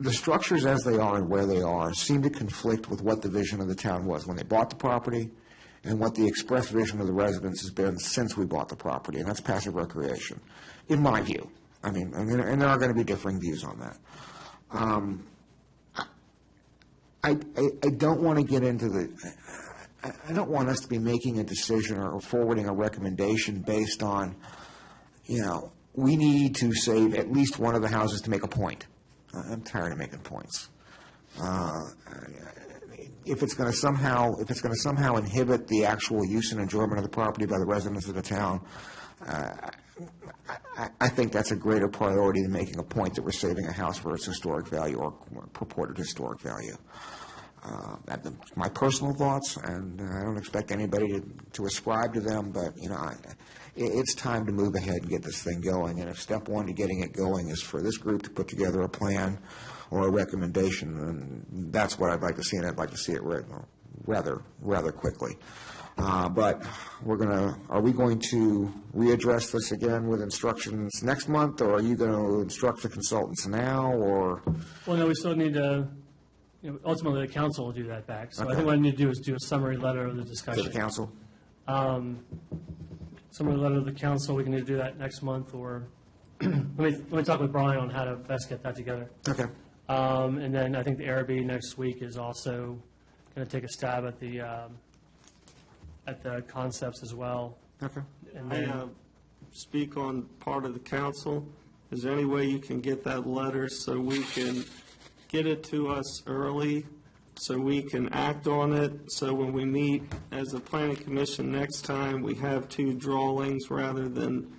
The structures as they are and where they are seem to conflict with what the vision of the town was when they bought the property and what the express vision of the residents has been since we bought the property, and that's passive recreation, in my view. I mean, and there are going to be differing views on that. I don't want to get into I don't want us to be making a decision or forwarding a recommendation based on, we need to save at least one of the houses to make a point. I'm tired of making points. If it's going to somehow inhibit the actual use and enjoyment of the property by the residents of the town, I think that's a greater priority than making a point that we're saving a house for its historic value or purported historic value. That's my personal thoughts, and I don't expect anybody to ascribe to them, but, it's time to move ahead and get this thing going. And if step one to getting it going is for this group to put together a plan or a recommendation, then that's what I'd like to see, and I'd like to see it rather quickly. But are we going to readdress this again with instructions next month, or are you going to instruct the consultants now, or? Well, no, we still need to, ultimately the council will do that back. So Okay. I think what I need to do is do a summary letter of the discussion. To the council? Summary letter of the council, we can either do that next month, or let me talk with Brian on how to best get that together. Okay. And then I think the ARB next week is also going to take a stab at the concepts as well. Okay. And I then, speak on part of the council. Is there any way you can get that letter so we can get it to us early, so we can act on it, so when we meet as a planning commission next time, we have two drawings rather than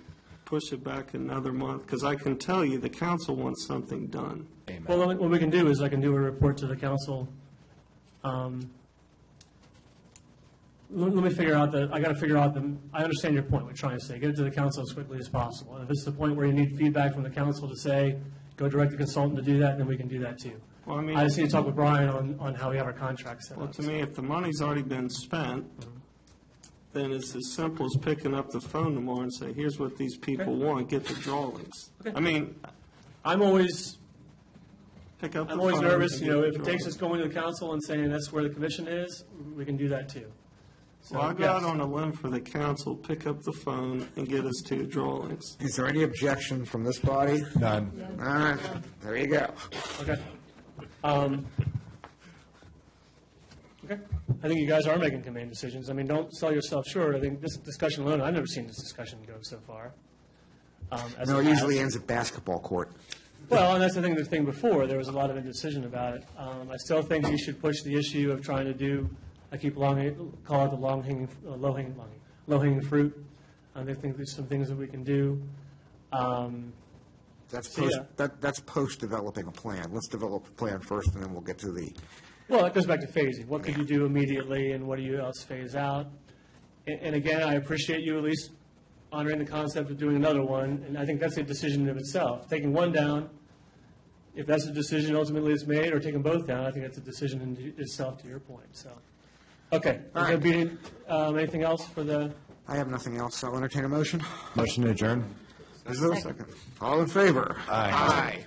push it back another month? Because I can tell you, the council wants something done. well, what we can do is I can do a report to the council. Let me figure out I got to figure out I understand your point, we're trying to say, get it to the council as quickly as possible. And if it's the point where you need feedback from the council to say, go direct the consultant to do that, then we can do that too. Well, I mean, I just need to talk with Brian on how we have our contract set well, up. to me, if the money's already been spent, then it's as simple as picking up the phone tomorrow and say, here's what these people want, get the drawings. Okay. I mean, I'm always pick up the I'm phone. always nervous, and get the if it takes us drawings. going to the council and saying that's where the commission is, we can do that too. So, Well, I'll go out yes. on a limb for the council, pick up the phone and get us 2 drawings. Is there any objection from this body? None. All right, there you go. Okay. Okay. I think you guys are making command decisions. I mean, don't sell yourself short. I think this discussion alone, I've never seen this discussion go so far. As No, it has. usually ends at basketball court. Well, and that's the thing before, there was a lot of indecision about it. I still think you should push the issue of trying to do, I keep call it the low-hanging fruit. I think there's some things that we can do. That's So, post, yeah. that's post-developing a plan. Let's develop a plan first, and then we'll get to the, Well, it goes back to phasing. What could you do immediately, and what do you else phase out? And again, I appreciate you at least honoring the concept of doing another one, and I think that's a decision in of itself. Taking one down, if that's a decision ultimately is made, or taking both down, I think that's a decision in itself, to your point, so. Okay. All Is there right. be anything else for the, I have nothing else. I'll entertain a motion. Motion to adjourn? Is there a second? All in favor? Aye. Aye.